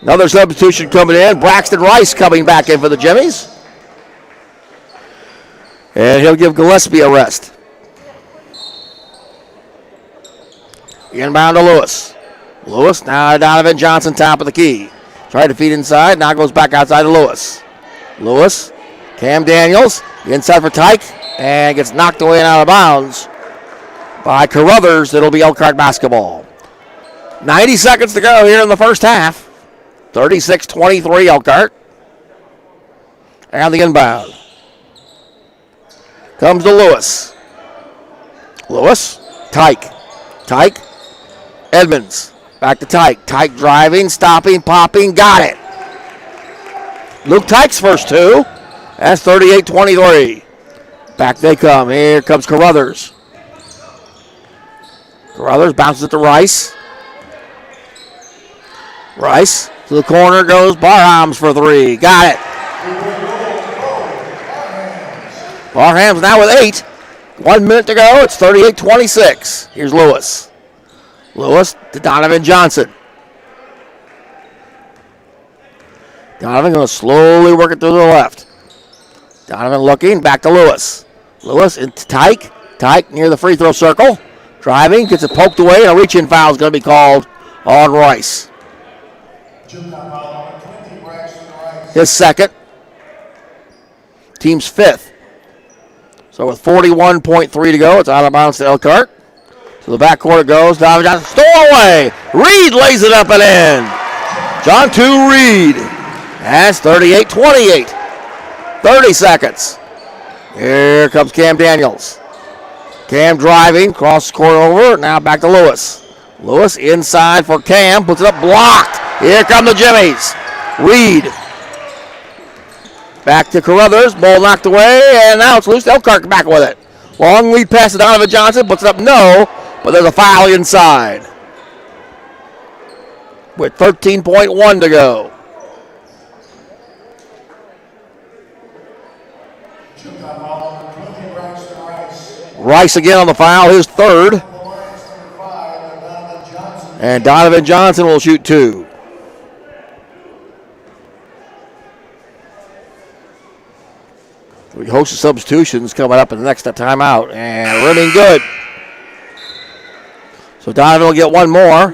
Another substitution coming in. Braxton Rice coming back in for the Jimmies. And he'll give Gillespie a rest. Inbound to Lewis. Lewis, now Donovan Johnson, top of the key. Tried to feed inside, now goes back outside to Lewis. Lewis, Cam Daniels, inside for Tyke, and gets knocked away and out of bounds by Carruthers. It'll be Elkhart basketball. 90 seconds to go here in the first half. 36-23 Elkhart. And the inbound. Comes to Lewis. Lewis, Tyke. Tyke, Edmonds. Back to Tyke. Tyke driving, stopping, popping, got it. Luke Tyke's first 2. That's 38-23. Back they come. Here comes Carruthers. Carruthers bounces it to Rice. Rice to the corner goes Barhams for 3. Got it. Barhams now with 8. 1 minute to go. It's 38-26. Here's Lewis. Lewis to Donovan Johnson. Donovan going to slowly work it to the left. Donovan looking. Back to Lewis. Lewis into Tyke. Tyke near the free throw circle. Driving. Gets it poked away. And a reach-in foul is going to be called on Rice. His second. Team's 5th. So with 41.3 to go, it's out of bounds to Elkhart. To the backcourt it goes. Donovan Johnson stole away. Reed lays it up and in. John 2 Reed. That's 38-28. 30 seconds. Here comes Cam Daniels. Cam driving. Cross court over. Now back to Lewis. Lewis inside for Cam. Puts it up. Blocked. Here come the Jimmies. Reed. Back to Carruthers. Ball knocked away. And now it's loose. Elkhart back with it. Long lead pass to Donovan Johnson. Puts it up. No. But there's a foul inside. With 13.1 to go. Rice again on the foul. His 3rd. And Donovan Johnson will shoot 2. We host the substitutions coming up in the next timeout. And rimming good. So Donovan will get one more.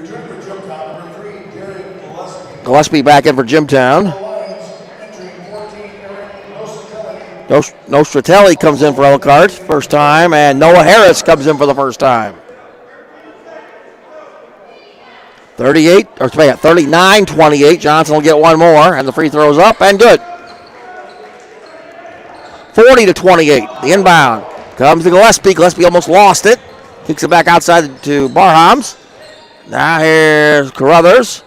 Gillespie back in for Jimtown. Nostratelli comes in for Elkhart first time. And Noah Harris comes in for the first time. 39-28. Johnson will get one more, and the free throw's up and good. 40-28. The inbound comes to Gillespie. Gillespie almost lost it. Kicks it back outside to Barhams. Now here's Carruthers.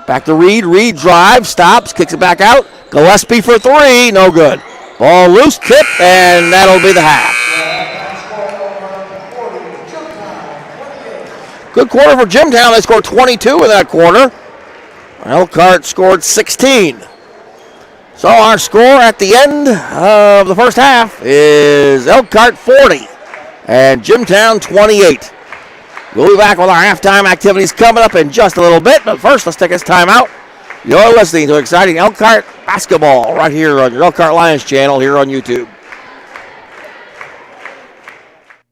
Back to Reed. Reed drives, stops, kicks it back out. Gillespie for three. No good. Ball loose, tip, and that'll be the half. Good quarter for Jimtown. They scored 22 in that quarter. Elkhart scored 16. So our score at the end of the first half is Elkhart 40 and Jimtown 28. We'll be back with our halftime activities coming up in just a little bit, but first let's take this time out. You're listening to exciting Elkhart basketball right here on your Elkhart Lions channel here on YouTube.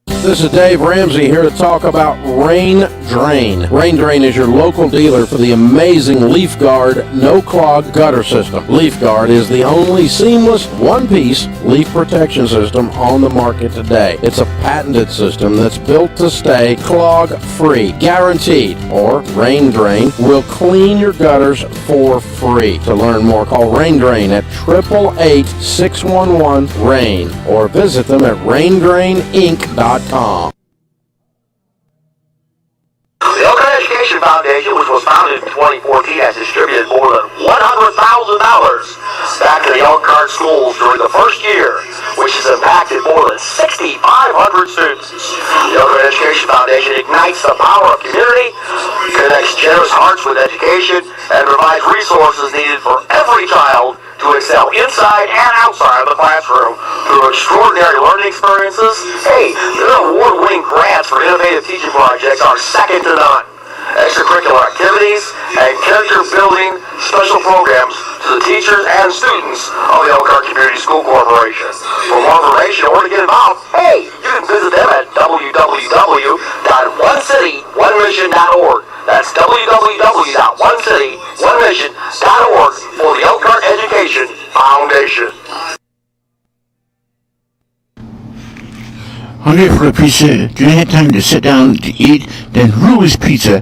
This is Dave Ramsey here to talk about Rain Drain. Rain Drain is your local dealer for the amazing Leaf Guard no-clog gutter system. Leaf Guard is the only seamless one-piece leaf protection system on the market today. It's a patented system that's built to stay clog-free, guaranteed. Or Rain Drain will clean your gutters for free. To learn more, call Rain Drain at 888-611-RAIN or visit them at raindraininc.com. The Elkhart Education Foundation, which was founded in 2014, has distributed more than $100,000 back to the Elkhart schools during the first year, which has impacted more than 6,500 students. The Elkhart Education Foundation ignites the power of community, connects generous hearts with education, and provides resources needed for every child to excel inside and outside of the classroom through extraordinary learning experiences. Hey, their award-winning grants for innovative teaching projects are second to none. Extracurricular activities and character-building special programs to the teachers and students of the Elkhart Community School Corporation. For more information or to get involved, hey, you can visit them at www.onecityonemission.org. That's www.onecityonemission.org for the Elkhart Education Foundation. Hungry for a pizza? Do you have time to sit down to eat? Then Ruli's Pizza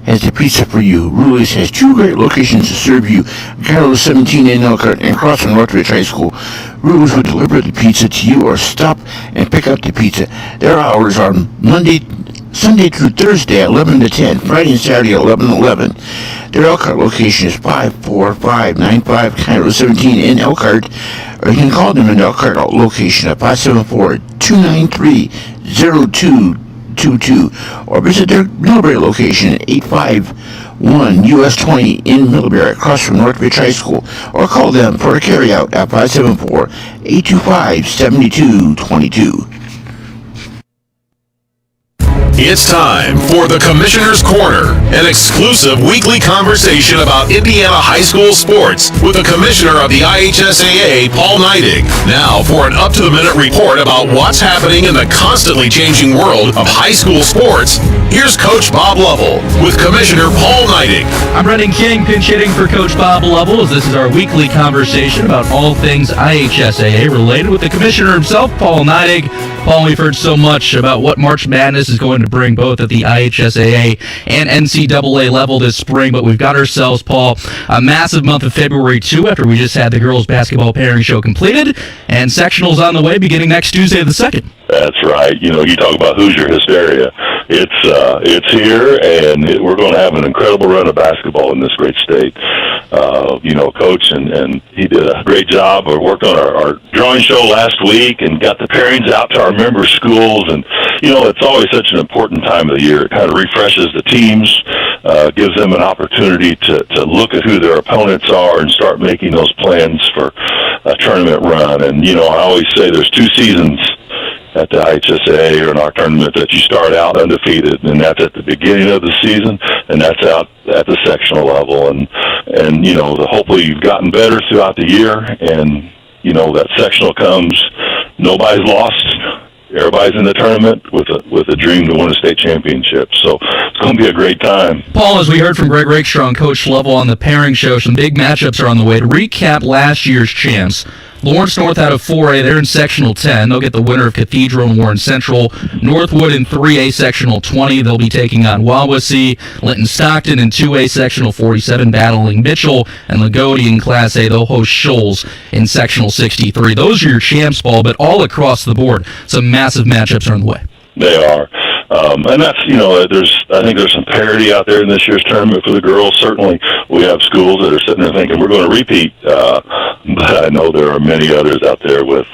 has the pizza for you. Ruli's has two great locations to serve you. Carlos 17 in Elkhart and across from Northridge High School. Ruli's will deliver the pizza to you or stop and pick up the pizza. Their hours are Sunday through Thursday at 11 to 10, Friday and Saturday at 11 to 11. Their Elkhart location is 54595 Cairo 17 in Elkhart, or you can call them in the Elkhart location at 574-293-0222, or visit their Middlebury location at 851 US 20 in Middlebury, across from Northridge High School, or call them for a carryout at 574-825-7222. It's time for the Commissioner's Corner, an exclusive weekly conversation about Indiana high school sports with the Commissioner of the IHSAA, Paul Neidig. Now for an up-to-the-minute report about what's happening in the constantly changing world of high school sports, here's Coach Bob Lovell with Commissioner Paul Neidig. I'm Brendan King, pinch hitting for Coach Bob Lovell, as this is our weekly conversation about all things IHSAA related with the Commissioner himself, Paul Neidig. Paul, we've heard so much about what March Madness is going to bring both at the IHSAA and NCAA level this spring, but we've got ourselves, Paul, a massive month of February, too, after we just had the girls' basketball pairing show completed, and sectionals on the way beginning next Tuesday the 2nd. That's right. You know, you talk about Hoosier hysteria. It's here, and we're going to have an incredible run of basketball in this great state. Coach, and he did a great job. We worked on our drawing show last week and got the pairings out to our member schools. And, it's always such an important time of the year. It kind of refreshes the teams, gives them an opportunity to look at who their opponents are and start making those plans for a tournament run. And, I always say there's two seasons at the IHSAA or in our tournament that you start out undefeated, and that's at the beginning of the season, and that's out at the sectional level. And hopefully you've gotten better throughout the year, and, that sectional comes, nobody's lost. Everybody's in the tournament with a dream to win a state championship. So it's going to be a great time. Paul, as we heard from Greg Rakestraw and Coach Lovell on the pairing show, some big matchups are on the way. To recap last year's champs, Lawrence North out of 4A, they're in Sectional 10. They'll get the winner of Cathedral and Warren Central. Northwood in 3A, Sectional 20. They'll be taking on Wawasee. Linton Stockton in 2A, Sectional 47, battling Mitchell. And Lagodi in Class A, they'll host Shoals in Sectional 63. Those are your champs, Paul, but all across the board, some massive matchups are on the way. They are. And that's, I think there's some parity out there in this year's tournament for the girls. Certainly, we have schools that are sitting there thinking we're going to repeat, but I know there are many others out there with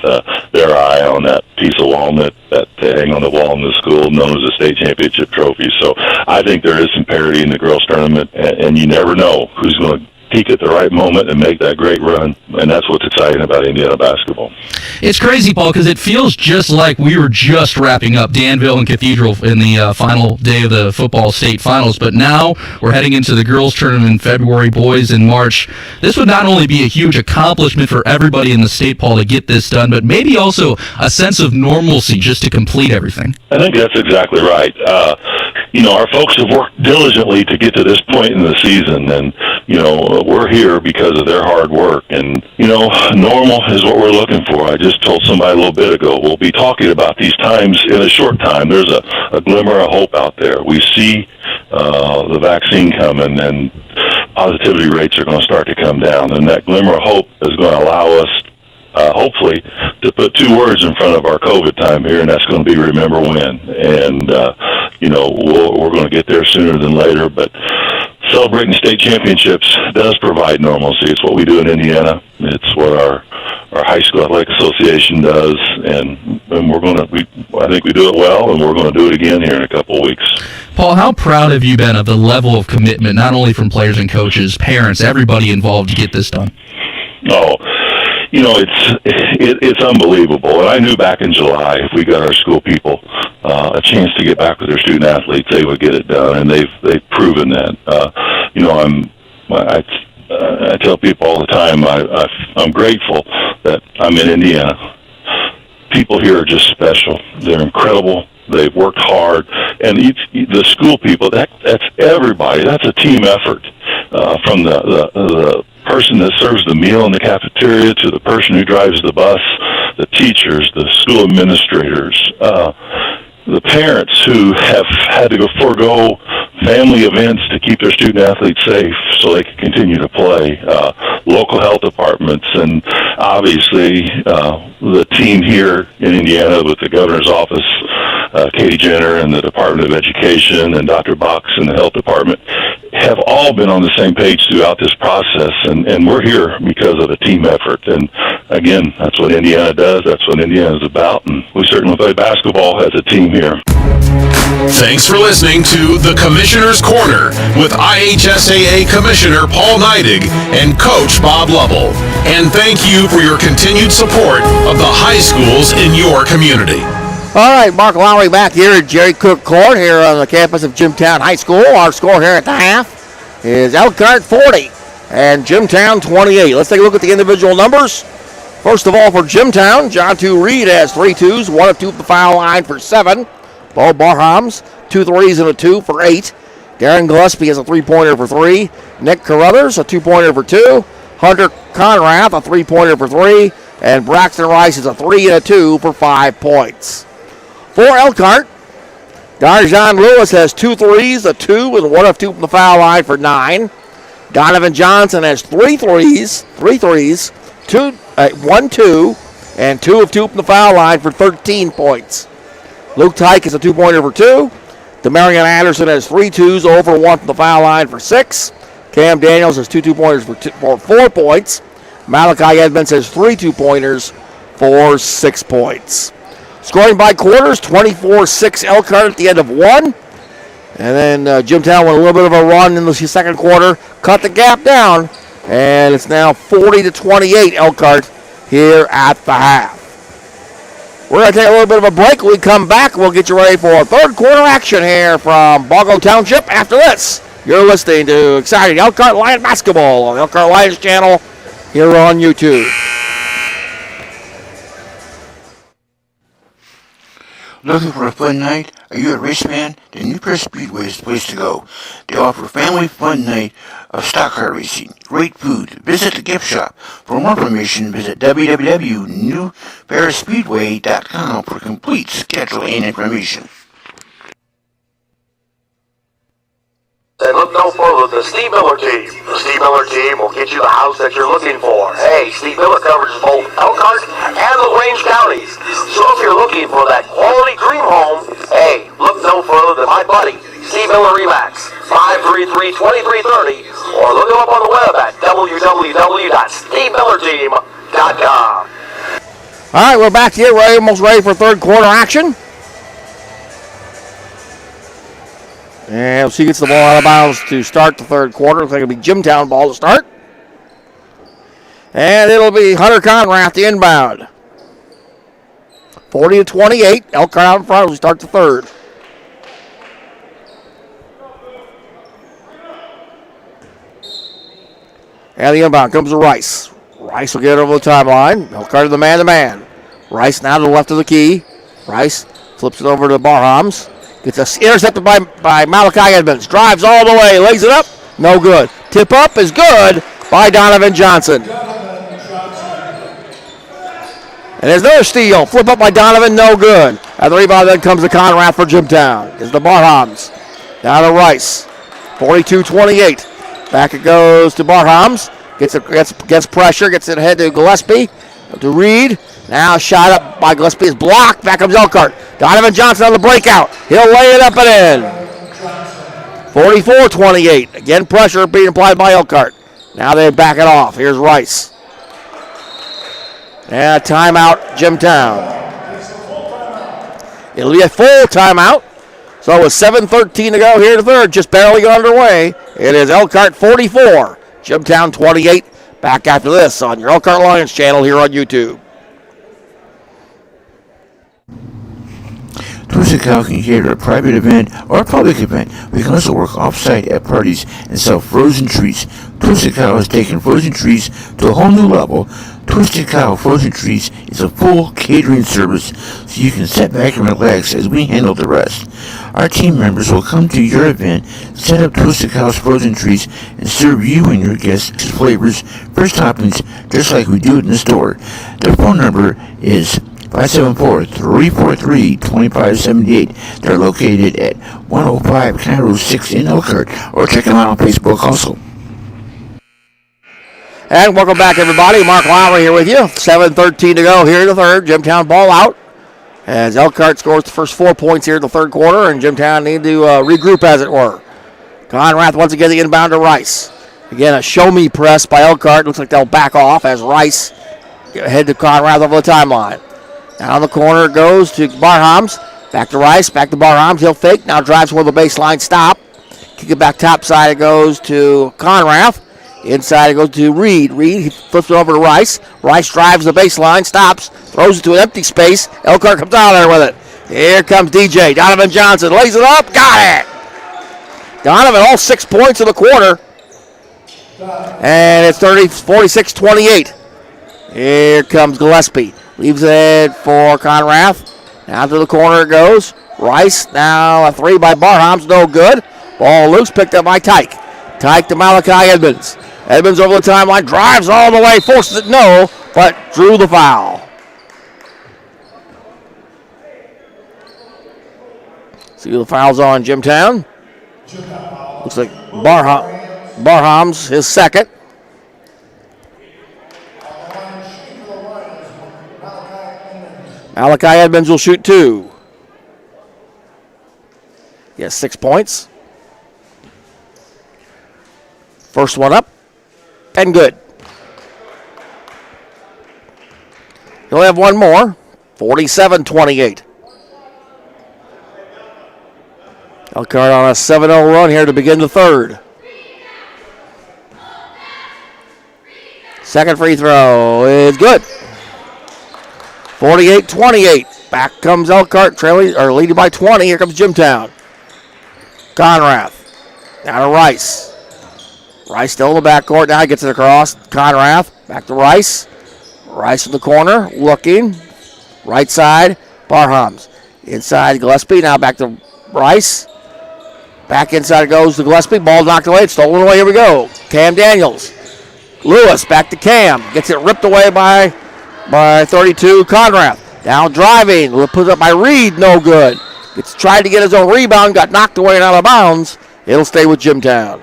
their eye on that piece of walnut that they hang on the wall in the school known as a state championship trophy. So I think there is some parity in the girls' tournament, and you never know who's going to peak at the right moment and make that great run, and that's what's exciting about Indiana basketball. It's crazy, Paul, because it feels just like we were just wrapping up Danville and Cathedral in the final day of the football state finals, but now we're heading into the girls' tournament in February, boys in March. This would not only be a huge accomplishment for everybody in the state, Paul, to get this done, but maybe also a sense of normalcy just to complete everything. I think that's exactly right. Our folks have worked diligently to get to this point in the season, and we're here because of their hard work, and normal is what we're looking for. I just told somebody a little bit ago, we'll be talking about these times in a short time. There's a glimmer of hope out there. We see the vaccine coming, and positivity rates are going to start to come down, and that glimmer of hope is going to allow us hopefully to put two words in front of our COVID time here, and that's going to be remember when. And we're going to get there sooner than later, but celebrating state championships does provide normalcy. It's what we do in Indiana. It's what our high school athletic association does, and I think we do it well, and we're going to do it again here in a couple of weeks. Paul, how proud have you been of the level of commitment, not only from players and coaches, parents, everybody involved to get this done? Oh, it's unbelievable. And I knew back in July, if we got our school people a chance to get back with their student athletes, they would get it done, and they've proven that. I tell people all the time, I'm grateful that I'm in Indiana. People here are just special. They're incredible. They've worked hard, and the school people, that's everybody. That's a team effort, from the person that serves the meal in the cafeteria to the person who drives the bus, the teachers, the school administrators, the parents who have had to forego family events to keep their student athletes safe so they can continue to play, local health departments, and obviously the team here in Indiana with the governor's office, Katie Jenner, and the Department of Education, and Dr. Box and the health department have all been on the same page throughout this process, and we're here because of a team effort. And again, that's what Indiana does. That's what Indiana is about, and we certainly play basketball as a team here. Thanks for listening to The Commissioner's Corner with IHSAA Commissioner Paul Neidig and Coach Bob Lovell. And thank you for your continued support of the high schools in your community. All right, Mark Lowry back here at Jerry Cook Court here on the campus of Jimtown High School. Our score here at the half is Elkhart 40 and Jimtown 28. Let's take a look at the individual numbers. First of all, for Jimtown, John 2 Reed has 3 twos, 1 of 2 at the foul line for 7. Bo Barhams, 2 threes and a 2 for 8. Darren Gillespie has a 3-pointer for 3. Nick Carruthers, a 2-pointer for 2. Hunter Conrath, a 3-pointer for 3. And Braxton Rice is a 3 and a 2 for 5 points. For Elkhart, Darjan Lewis has 2 threes, a 2, and 1 of 2 from the foul line for 9. Donovan Johnson has 3 threes, 1, 2, and 2 of 2 from the foul line for 13 points. Luke Tyke is a 2-pointer for 2. Demarion Anderson has 3 twos, 0 for 1 from the foul line for 6. Cam Daniels has 2 2-pointers for 4 points. Malachi Edmonds has 3 2-pointers for 6 points. Scoring by quarters, 24-6 Elkhart at the end of 1. And then Jimtown with a little bit of a run in the second quarter, cut the gap down, and it's now 40-28 Elkhart here at the half. We're going to take a little bit of a break. When we come back, we'll get you ready for third quarter action here from Bargo Township. After this, you're listening to exciting Elkhart Lion basketball on the Elkhart Lions channel here on YouTube. Looking for a fun night? Are you a race fan? The New Paris Speedway is the place to go. They offer a family fun night of stock car racing, great food. Visit the gift shop. For more information, visit www.newparisspeedway.com for complete schedule and information. Then look no further than the Steve Miller team. The Steve Miller team will get you the house that you're looking for. Hey, Steve Miller covers both Elkhart and LaGrange counties. So if you're looking for that quality dream home, hey, look no further than my buddy, Steve Miller Remax, 533-2330, or look him up on the web at www.stevemillerteam.com. All right, we're back here. We're almost ready for third quarter action. And she gets the ball out of bounds to start the third quarter. Looks like it'll be Jimtown ball to start. And it'll be Hunter Conrath, the inbound. 40-28. Elkhart out in front as we start the third. And the inbound comes to Rice. Rice will get it over the timeline. Elkhart to the man-to-man. Rice now to the left of the key. Rice flips it over to Barhams. Gets intercepted by Malachi Edmonds. Drives all the way. Lays it up. No good. Tip up is good by Donovan Johnson. And there's another steal. Flip up by Donovan. No good. And the rebound then comes to Conrath for Jimtown. It's the Barhams. Down to Rice. 42-28. Back it goes to Barhams. Gets pressure. Gets it ahead to Gillespie. To Reed. Now shot up by Gillespie is blocked. Back comes Elkhart. Donovan Johnson on the breakout. He'll lay it up and in. 44-28. Again, pressure being applied by Elkhart. Now they back it off. Here's Rice. And a timeout, Jimtown. It'll be a full timeout. So with 7:13 to go here in the third, just barely underway. It is Elkhart 44, Jimtown 28. Back after this on your Elkhart Lions channel here on YouTube. Twisted Cow can cater a private event or a public event. We can also work off-site at parties and sell frozen treats. Twisted Cow has taken frozen treats to a whole new level. Twisted Cow Frozen Treats is a full catering service, so you can sit back and relax as we handle the rest. Our team members will come to your event, set up Twisted Cow's frozen treats, and serve you and your guests flavors, fresh toppings, just like we do it in the store. Their phone number is 574-343-2578. They're located at 105 Cairo 6 in Elkhart, or check them out on Facebook also. And welcome back, everybody. Mark Lowry here with you. 7:13 to go here in the third. Jimtown ball out as Elkhart scores the first 4 points here in the third quarter, and Jimtown need to regroup, as it were. Conrath once again the inbound to Rice. Again, a show-me press by Elkhart. Looks like they'll back off as Rice head to Conrath over the timeline. Down the corner it goes to Barhams. Back to Rice, back to Barhams. He'll fake, now drives toward the baseline, stop. Kick it back top side, it goes to Conrath. Inside it goes to Reed. Reed, he flips it over to Rice. Rice drives the baseline, stops, throws it to an empty space. Elkhart comes out there with it. Here comes DJ. Donovan Johnson lays it up, got it. Donovan, all 6 points of the quarter. And it's 46-28. Here comes Gillespie. Leaves it for Conrath. Down to the corner it goes. Rice, now a three by Barhams, no good. Ball loose, picked up by Tyke. Tyke to Malachi Edmonds. Edmonds over the timeline, drives all the way, forces it no, but drew the foul. See the fouls on Jimtown. Looks like Barhams, his second. Malachi Edmonds will shoot two. He has 6 points. First one up, and good. He'll have one more, 47-28. Elkhart on a 7-0 run here to begin the third. Second free throw is good. 48-28. Back comes Elkhart, leading by 20. Here comes Jimtown. Conrath. Now to Rice. Rice still in the backcourt. Now he gets it across. Conrath. Back to Rice. Rice in the corner. Looking. Right side. Barhams. Inside Gillespie, now back to Rice. Back inside it goes to Gillespie. Ball knocked away. It's stolen away. Here we go. Cam Daniels. Lewis back to Cam. Gets it ripped away by 32 Conrad. Down driving. Put up by Reed. No good. It's tried to get his own rebound. Got knocked away and out of bounds. It'll stay with Jimtown.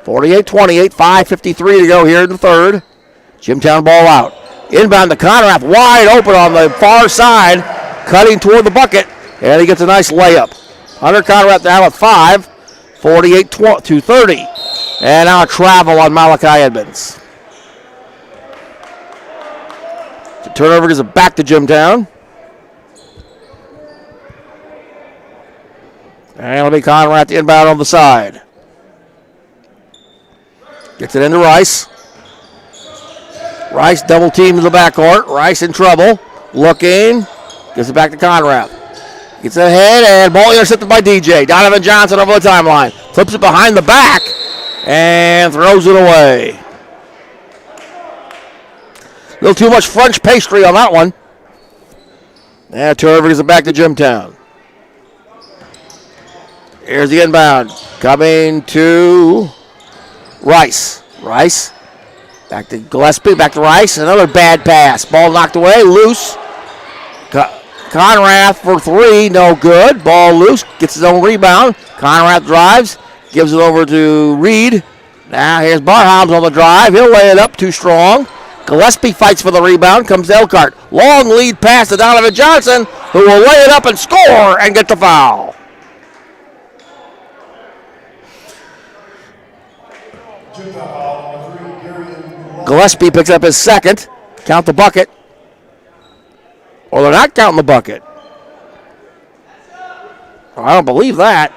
48-28. 5:53 to go here in the third. Jimtown ball out. Inbound to Conrad. Wide open on the far side. Cutting toward the bucket. And he gets a nice layup. Hunter Conrad now at 5. 48-30. And now a travel on Malachi Edmonds. The turnover gives it back to Jimtown. And it'll be Conrad to inbound on the side. Gets it into Rice. Rice double teamed in the backcourt. Rice in trouble. Looking. Gives it back to Conrad. Gets it ahead and ball intercepted by DJ. Donovan Johnson over the timeline. Flips it behind the back and throws it away. A little too much French pastry on that one. And turnover gives it back to Jimtown. Here's the inbound. Coming to Rice. Rice. Back to Gillespie. Back to Rice. Another bad pass. Ball knocked away. Loose. Conrad for 3. No good. Ball loose. Gets his own rebound. Conrad drives. Gives it over to Reed. Now here's Barhams on the drive. He'll lay it up. Too strong. Gillespie fights for the rebound. Comes Elkhart. Long lead pass to Donovan Johnson, who will lay it up and score and get the foul. Gillespie picks up his second. Count the bucket. Or they're not counting the bucket. I don't believe that.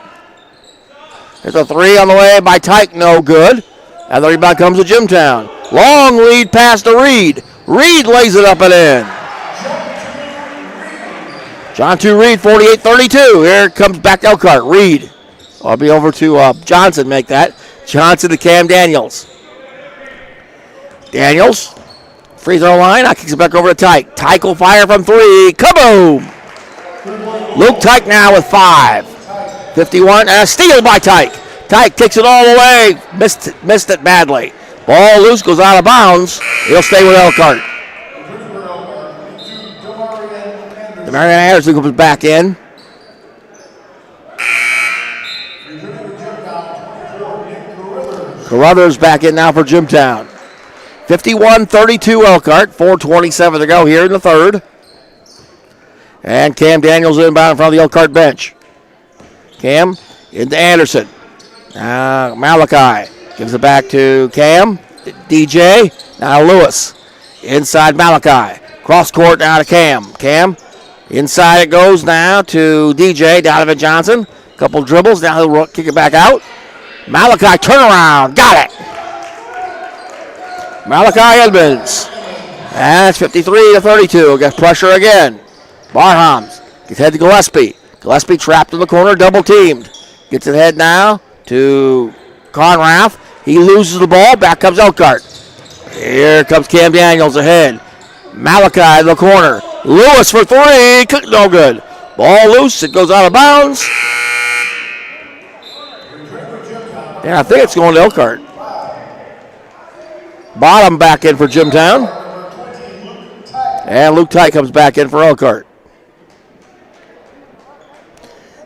There's a 3 on the way by Tyke. No good. And the rebound comes to Jimtown. Long lead pass to Reed. Reed lays it up and in. John 2 Reed, 48-32. Here comes back Elkhart. Reed. I'll be over to Johnson make that. Johnson to Cam Daniels. Daniels. Free throw line. Now kicks it back over to Tyke. Tyke will fire from 3. Kaboom! Luke Tyke now with 5. 51. And a steal by Tyke. Tyke kicks it all the way. Missed it badly. Ball loose, goes out of bounds. He'll stay with Elkhart. Marion Anderson comes back in. Carruthers back in now for Jimtown. 51-32 Elkhart. 4:27 to go here in the third. And Cam Daniels inbound in front of the Elkhart bench. Cam into Anderson. Now Malachi gives it back to Cam. DJ. Now Lewis. Inside Malachi. Cross court now to Cam. Cam. Inside it goes now to DJ. Donovan Johnson. Couple dribbles. Now he'll kick it back out. Malachi turnaround. Got it. Malachi Edmonds. That's 53-32. Gets pressure again. Barhams gets head to Gillespie. Gillespie trapped in the corner, double teamed. Gets it head now to Conrath. He loses the ball. Back comes Elkhart. Here comes Cam Daniels ahead. Malachi in the corner. Lewis for 3. No good. Ball loose. It goes out of bounds. And I think it's going to Elkhart. Bottom back in for Jimtown. And Luke Tyke comes back in for Elkhart.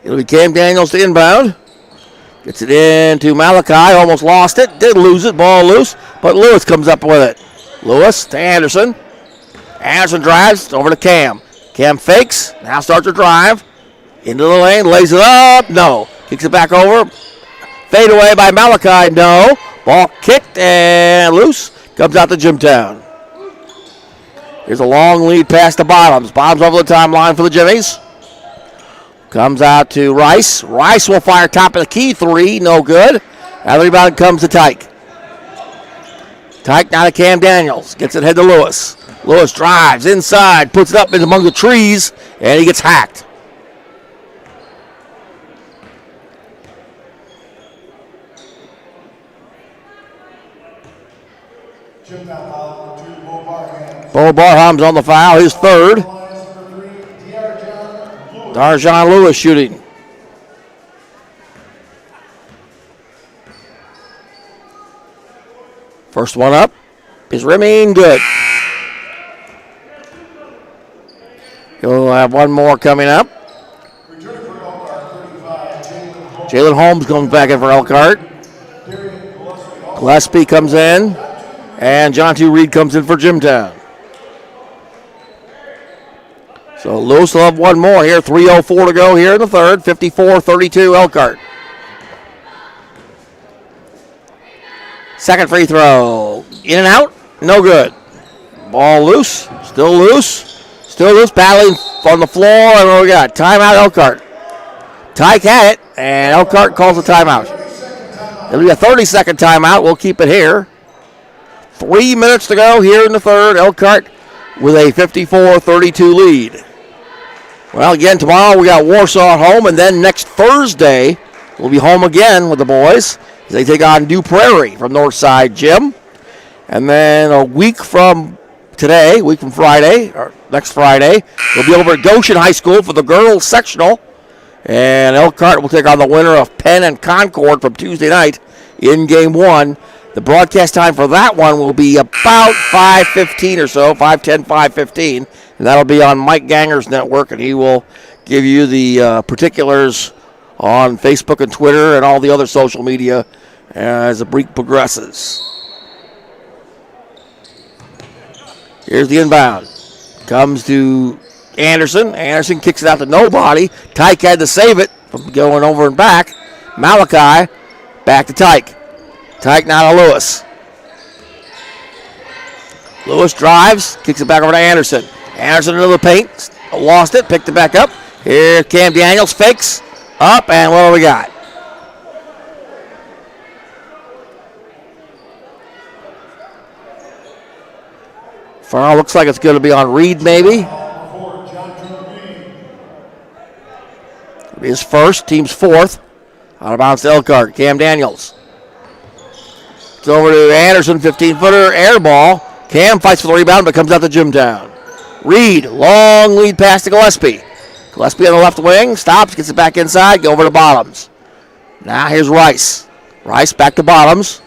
It'll be Cam Daniels to inbound. Gets it into Malachi. Almost lost it. Did lose it. Ball loose. But Lewis comes up with it. Lewis to Anderson. Anderson drives over to Cam. Cam fakes. Now starts to drive. Into the lane. Lays it up. No. Kicks it back over. Fade away by Malachi. No. Ball kicked and loose. Comes out to Jimtown. Here's a long lead pass to Bottoms. Bottoms over the timeline for the Jimmies. Comes out to Rice. Rice will fire top of the key. 3. No good. Now the rebound comes to Tyke. Tyke now to Cam Daniels. Gets it head to Lewis. Lewis drives inside. Puts it up in among the trees. And he gets hacked. Bo Barham's on the foul, his third. Darjon Lewis shooting. First one up is rimming good. He'll have one more coming up. Jalen Holmes comes back in for Elkhart. Gillespie comes in. And John T. Reed comes in for Jimtown. So Lewis will have one more here. 3:04 to go here in the third. 54-32 Elkhart. Second free throw. In and out. No good. Ball loose. Still loose. Still loose. Battling on the floor. And what we got? Timeout Elkhart. Tyke had it. And Elkhart calls a timeout. It'll be a 30-second timeout. We'll keep it here. 3 minutes to go here in the third. Elkhart with a 54-32 lead. Well, again, tomorrow we got Warsaw at home, and then next Thursday we'll be home again with the boys. They take on New Prairie from Northside Gym. And then a week from today, week from Friday, or next Friday, we'll be over at Goshen High School for the girls sectional. And Elkhart will take on the winner of Penn and Concord from Tuesday night in game one. The broadcast time for that one will be about 5:15 or so, 5:10, 5:15. And that'll be on Mike Ganger's network, and he will give you the particulars on Facebook and Twitter and all the other social media as the week progresses. Here's the inbound. Comes to Anderson. Anderson kicks it out to nobody. Tyke had to save it from going over and back. Malachi back to Tyke. Tyke now to Lewis. Lewis drives, kicks it back over to Anderson. Anderson into the paint, lost it, picked it back up. Here Cam Daniels fakes, up, and what do we got? Foul looks like it's going to be on Reed, maybe. His first, team's fourth. Out of bounds to Elkhart, Cam Daniels. It's over to Anderson, 15-footer, air ball. Cam fights for the rebound, but comes out to Jimtown. Reed, long lead pass to Gillespie. Gillespie on the left wing, stops, gets it back inside, go over to Bottoms. Now here's Rice. Rice back to Bottoms.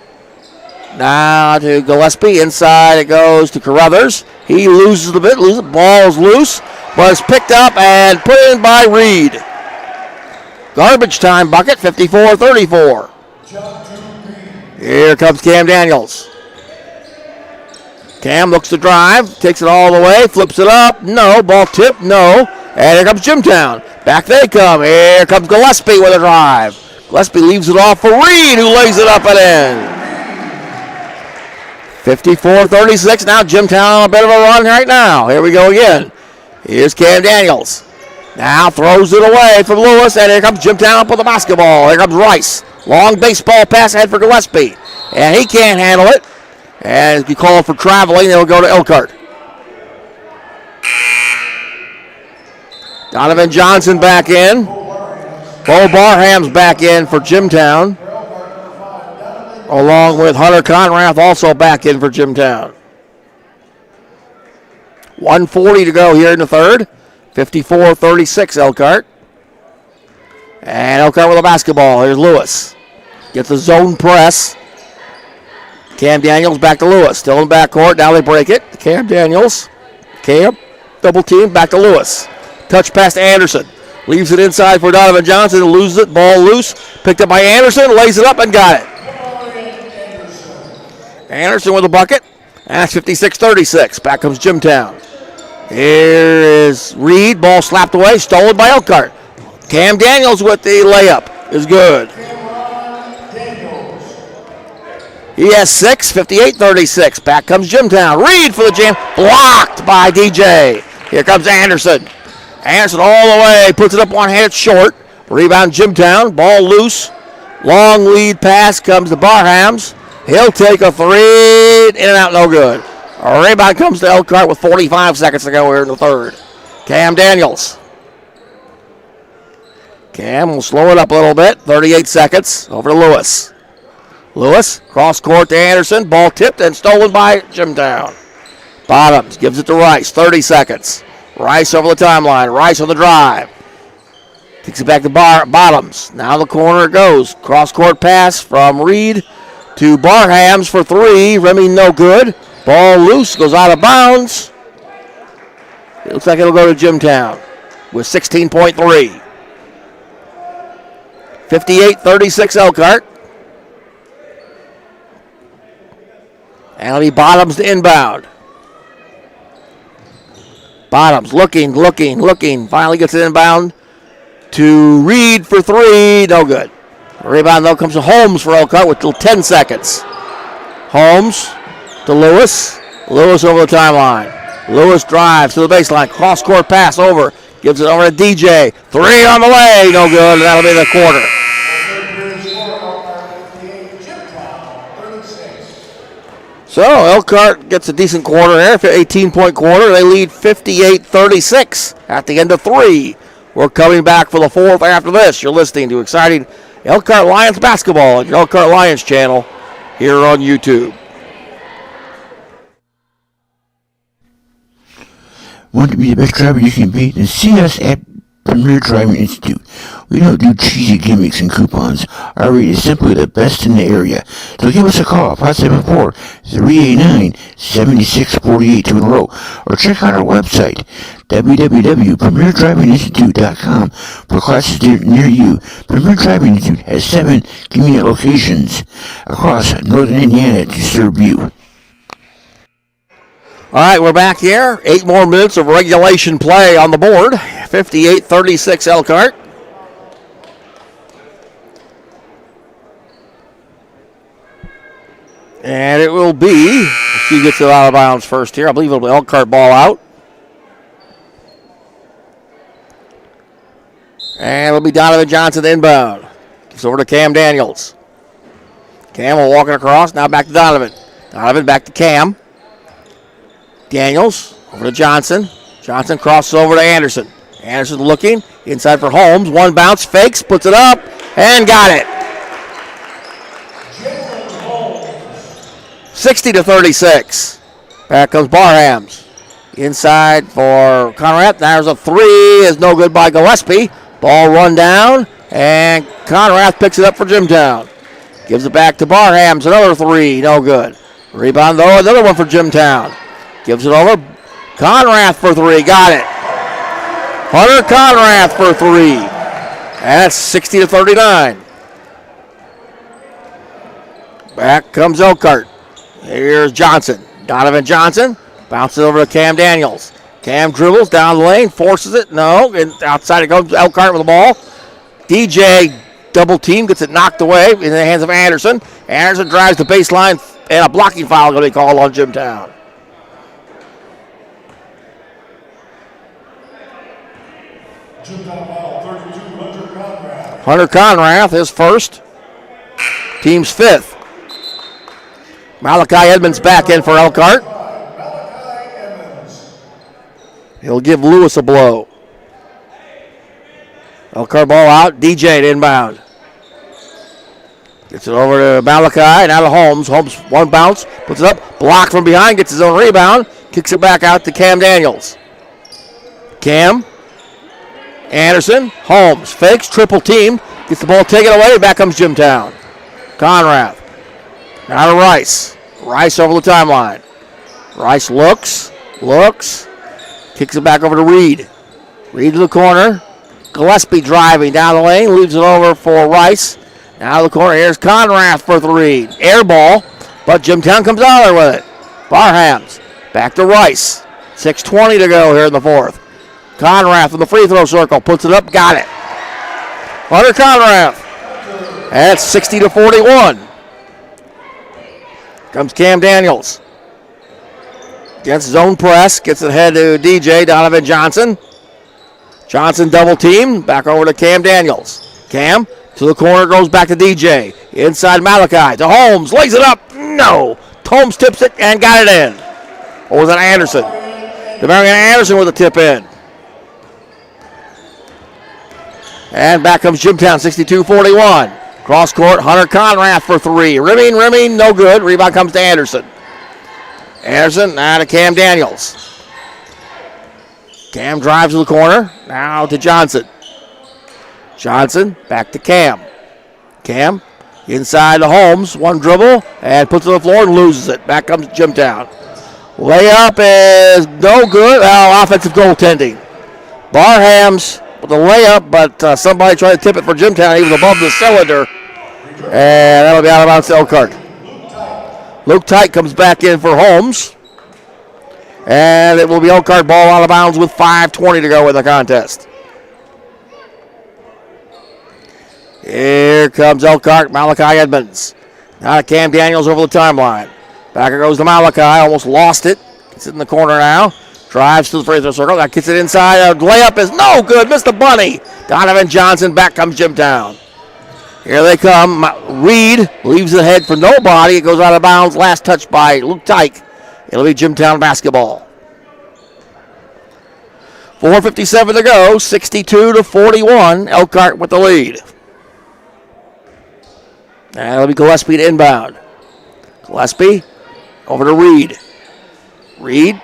Now to Gillespie, inside it goes to Carruthers. He loses a bit, ball's loose, but it's picked up and put in by Reed. Garbage time bucket, 54-34. Here comes Cam Daniels. Cam looks to drive, takes it all the way, flips it up, no, ball tip, no, and here comes Jimtown. Back they come, here comes Gillespie with a drive. Gillespie leaves it off for Reed, who lays it up and in. 54-36, now Jimtown on a bit of a run right now. Here we go again. Here's Cam Daniels. Now throws it away from Lewis, and here comes Jimtown up with the basketball. Here comes Rice. Long baseball pass ahead for Gillespie, and he can't handle it. And if you call for traveling, they'll go to Elkhart. Donovan Johnson back in. Bo Barham's back in for Jimtown. Along with Hunter Conrath also back in for Jimtown. 1:40 to go here in the third. 54-36 Elkhart. And Elkhart with a basketball. Here's Lewis. Gets the zone press. Cam Daniels back to Lewis. Still in backcourt. Now they break it. Cam Daniels. Cam. Double team. Back to Lewis. Touch pass to Anderson. Leaves it inside for Donovan Johnson. Loses it. Ball loose. Picked up by Anderson. Lays it up and got it. Anderson with a bucket. That's 56-36. Back comes Jimtown. Here is Reed. Ball slapped away. Stolen by Elkhart. Cam Daniels with the layup. Is good. He has 6, 58-36. Back comes Jimtown. Reed for the jam. Blocked by DJ. Here comes Anderson. Anderson all the way. Puts it up one hand. It's short. Rebound Jimtown. Ball loose. Long lead pass comes to Barhams. He'll take a three. In and out, no good. A rebound comes to Elkhart with 45 seconds to go here in the third. Cam Daniels. Cam will slow it up a little bit. 38 seconds. Over to Lewis. Lewis, cross court to Anderson. Ball tipped and stolen by Jimtown. Bottoms gives it to Rice. 30 seconds. Rice over the timeline. Rice on the drive. Kicks it back to Bottoms. Now the corner it goes. Cross court pass from Reed to Barhams for three. Remy no good. Ball loose. Goes out of bounds. It looks like it'll go to Jimtown with 16.3. 58-36 Elkhart. And it'll be Bottoms to inbound. Bottoms looking. Finally gets it inbound to Reed for three. No good. Rebound, though, comes to Holmes for Elkhart with 10 seconds. Holmes to Lewis. Lewis over the timeline. Lewis drives to the baseline. Cross-court pass over. Gives it over to DJ. Three on the way. No good. And that'll be the quarter. So Elkhart gets a decent quarter there, 18-point quarter. They lead 58-36 at the end of three. We're coming back for the fourth after this. You're listening to exciting Elkhart Lions basketball on your Elkhart Lions channel here on YouTube. Want to be the best driver you can be? Then see us at Premier Driving Institute. We don't do cheesy gimmicks and coupons. Our rate is simply the best in the area. So give us a call, 574-389-7648 to enroll, or check out our website, www.premierdrivinginstitute.com, for classes near you. Premier Driving Institute has 7 convenient locations across northern Indiana to serve you. All right, we're back here. 8 more minutes of regulation play on the board. 58-36 Elkhart. And it will be, she gets it out of bounds first here. I believe it'll be Elkhart ball out. And it'll be Donovan Johnson inbound. Gets over to Cam Daniels. Cam will walk it across. Now back to Donovan. Donovan back to Cam. Daniels over to Johnson. Johnson crosses over to Anderson. Anderson looking inside for Holmes. One bounce, fakes, puts it up, and got it. 60-36. Back comes Barhams. Inside for Conrad. There's a three. Is no good by Gillespie. Ball run down, and Conrad picks it up for Jimtown. Gives it back to Barhams. Another three. No good. Rebound, though. Another one for Jimtown. Gives it over. Conrath for three. Got it. Hunter Conrath for three. And that's 60-39. Back comes Elkhart. Here's Johnson. Donovan Johnson. Bounces over to Cam Daniels. Cam dribbles down the lane. Forces it. No. And outside it goes Elkhart with the ball. DJ double team. Gets it knocked away in the hands of Anderson. Anderson drives the baseline. And a blocking foul going to be called on Jimtown. Hunter Conrath is first. Team's fifth. Malachi Edmonds back in for Elkhart. He'll give Lewis a blow. Elkhart ball out. DJ inbound. Gets it over to Malachi. Now to Holmes. Holmes one bounce. Puts it up. Blocked from behind. Gets his own rebound. Kicks it back out to Cam Daniels. Cam. Anderson, Holmes, fakes, triple team, gets the ball taken away, back comes Jimtown. Conrad, now to Rice. Rice over the timeline. Rice looks, kicks it back over to Reed. Reed to the corner. Gillespie driving down the lane, leaves it over for Rice. Now to the corner, here's Conrad for three. Air ball, but Jimtown comes out there with it. Barhams, back to Rice. 6:20 to go here in the fourth. Conrath in the free throw circle, puts it up, got it. Hunter Conrath. That's 60-41. Comes Cam Daniels. Against his own press, gets it ahead to DJ, Donovan Johnson. Johnson double team, back over to Cam Daniels. Cam to the corner, goes back to DJ. Inside Malachi to Holmes, lays it up, no. Holmes tips it and got it in. Or was it Anderson? DeMarion Anderson with a tip in. And back comes Jimtown, 62-41. Cross court, Hunter Conrath for three. Rimming, no good. Rebound comes to Anderson. Anderson, now to Cam Daniels. Cam drives to the corner. Now to Johnson. Johnson, back to Cam. Cam, inside to Holmes. One dribble, and puts it on the floor and loses it. Back comes Jimtown. Layup is no good. Offensive goaltending. Barham's with the layup, but somebody tried to tip it for Jimtown. He was above the cylinder. And that'll be out of bounds to Elkhart. Luke Tite comes back in for Holmes. And it will be Elkhart ball out of bounds with 5:20 to go in the contest. Here comes Elkhart, Malachi Edmonds. Now to Cam Daniels over the timeline. Back it goes to Malachi, almost lost it. Gets it in the corner now. Drives to the free throw circle. That gets it inside. Layup is no good. Missed the bunny. Donovan Johnson. Back comes Jimtown. Here they come. Reed leaves the head for nobody. It goes out of bounds. Last touch by Luke Tyke. It'll be Jimtown basketball. 4:57 to go. 62-41. Elkhart with the lead. And it'll be Gillespie to inbound. Gillespie over to Reed. Reed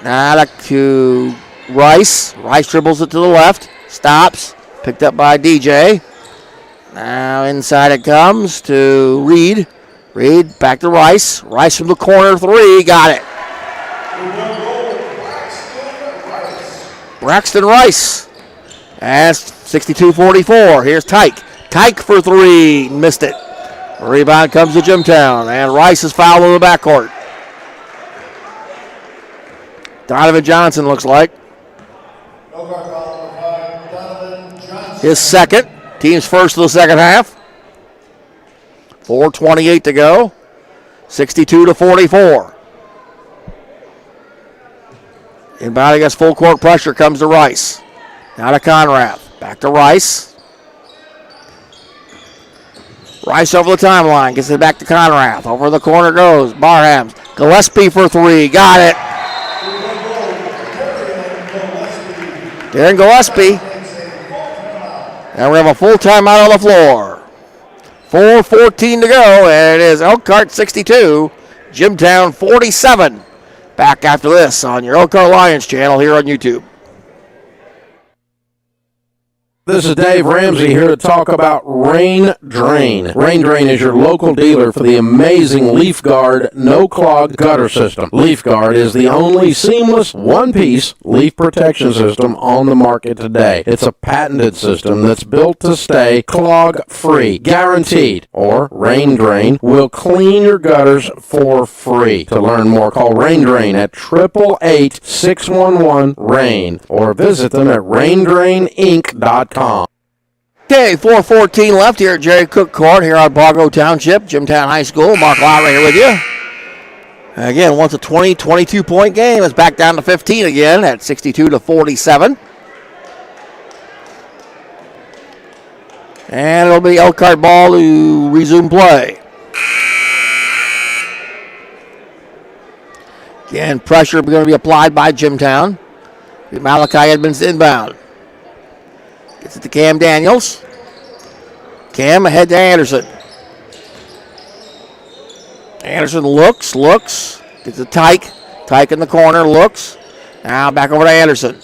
now to Rice. Rice dribbles it to the left. Stops. Picked up by DJ. Now inside it comes to Reed. Reed back to Rice. Rice from the corner three. Got it. Braxton Rice. That's 62-44. Here's Tyke. Tyke for three. Missed it. Rebound comes to Jimtown. And Rice is fouled in the backcourt. Donovan Johnson looks like. His second. Team's first of the second half. 4:28 to go. 62-44. Inbound against full court pressure comes to Rice. Now to Conrad. Back to Rice. Rice over the timeline. Gets it back to Conrad. Over the corner goes. Barhams. Gillespie for three. Got it. Darren Gillespie. And we have a full timeout on the floor. 4:14 to go. And it is Elkhart 62. Jimtown 47. Back after this on your Elkhart Lions channel here on YouTube. This is Dave Ramsey here to talk about Rain Drain. Rain Drain is your local dealer for the amazing Leaf Guard no-clog gutter system. Leaf Guard is the only seamless one-piece leaf protection system on the market today. It's a patented system that's built to stay clog-free, guaranteed. Or Rain Drain will clean your gutters for free. To learn more, call Rain Drain at 888-611-RAIN or visit them at raindraininc.com. Okay, 4:14 left here at Jerry Cook Court here on Bargo Township, Jimtown High School. Mark Lowry here with you. Again, once a 22-point game. It's back down to 15 again at 62-47. And it'll be Elkhart ball to resume play. Again, pressure going to be applied by Jimtown. Malachi Edmonds inbound. Gets it to Cam Daniels. Cam ahead to Anderson. Anderson looks. Gets it to Tyke. Tyke in the corner, looks. Now back over to Anderson.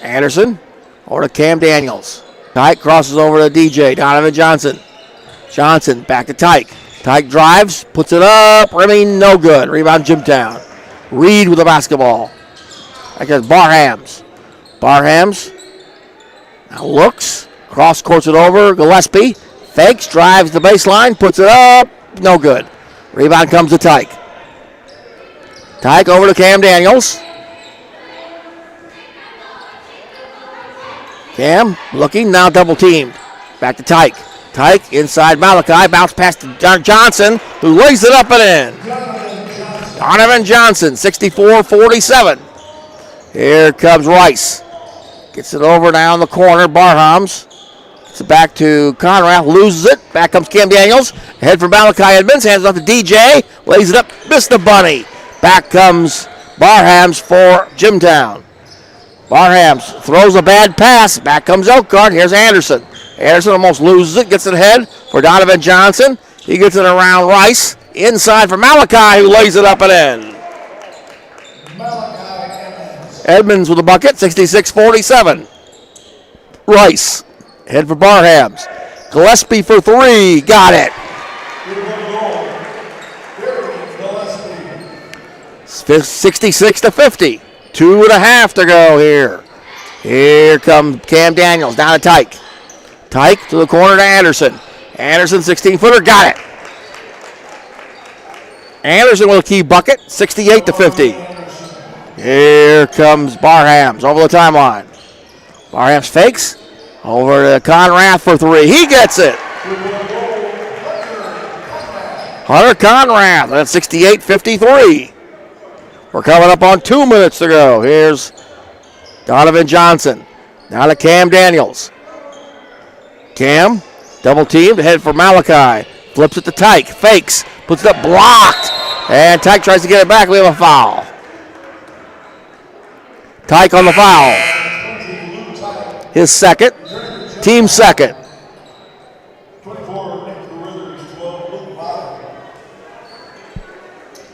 Anderson over to Cam Daniels. Tyke crosses over to DJ. Donovan Johnson. Johnson back to Tyke. Tyke drives, puts it up. Rimming, no good. Rebound Jimtown. Reed with the basketball. That goes Barhams. Barhams. Now looks, cross courts it over, Gillespie, fakes, drives the baseline, puts it up, no good. Rebound comes to Tyke. Tyke over to Cam Daniels. Cam looking, now double teamed. Back to Tyke. Tyke inside Malachi, bounce past to Johnson, who lays it up and in. Donovan Johnson, 64-47. Here comes Rice. Gets it over now in the corner. Barhams. Gets it back to Conrad. Loses it. Back comes Cam Daniels. Ahead for Malachi Edmonds. Hands it off to DJ. Lays it up. Missed the bunny. Back comes Barhams for Jimtown. Barhams throws a bad pass. Back comes Elkhart. Here's Anderson. Anderson almost loses it, gets it ahead for Donovan Johnson. He gets it around Rice. Inside for Malachi, who lays it up and in. Edmonds with the bucket, 66-47. Rice, head for Barhams. Gillespie for three, got it. 66-50. 2.5 to go here. Here comes Cam Daniels down to Tyke. Tyke to the corner to Anderson. Anderson, 16-footer, got it. Anderson with a key bucket, 68-50. Here comes Barhams over the timeline. Barhams fakes. Over to Conrath for three. He gets it. Hunter Conrath at 68-53. We're coming up on 2 minutes to go. Here's Donovan Johnson. Now to Cam Daniels. Cam, double teamed, head for Malachi. Flips it to Tyke. Fakes. Puts it up, blocked. And Tyke tries to get it back. We have a foul. Tyke on the foul. His second. Team second.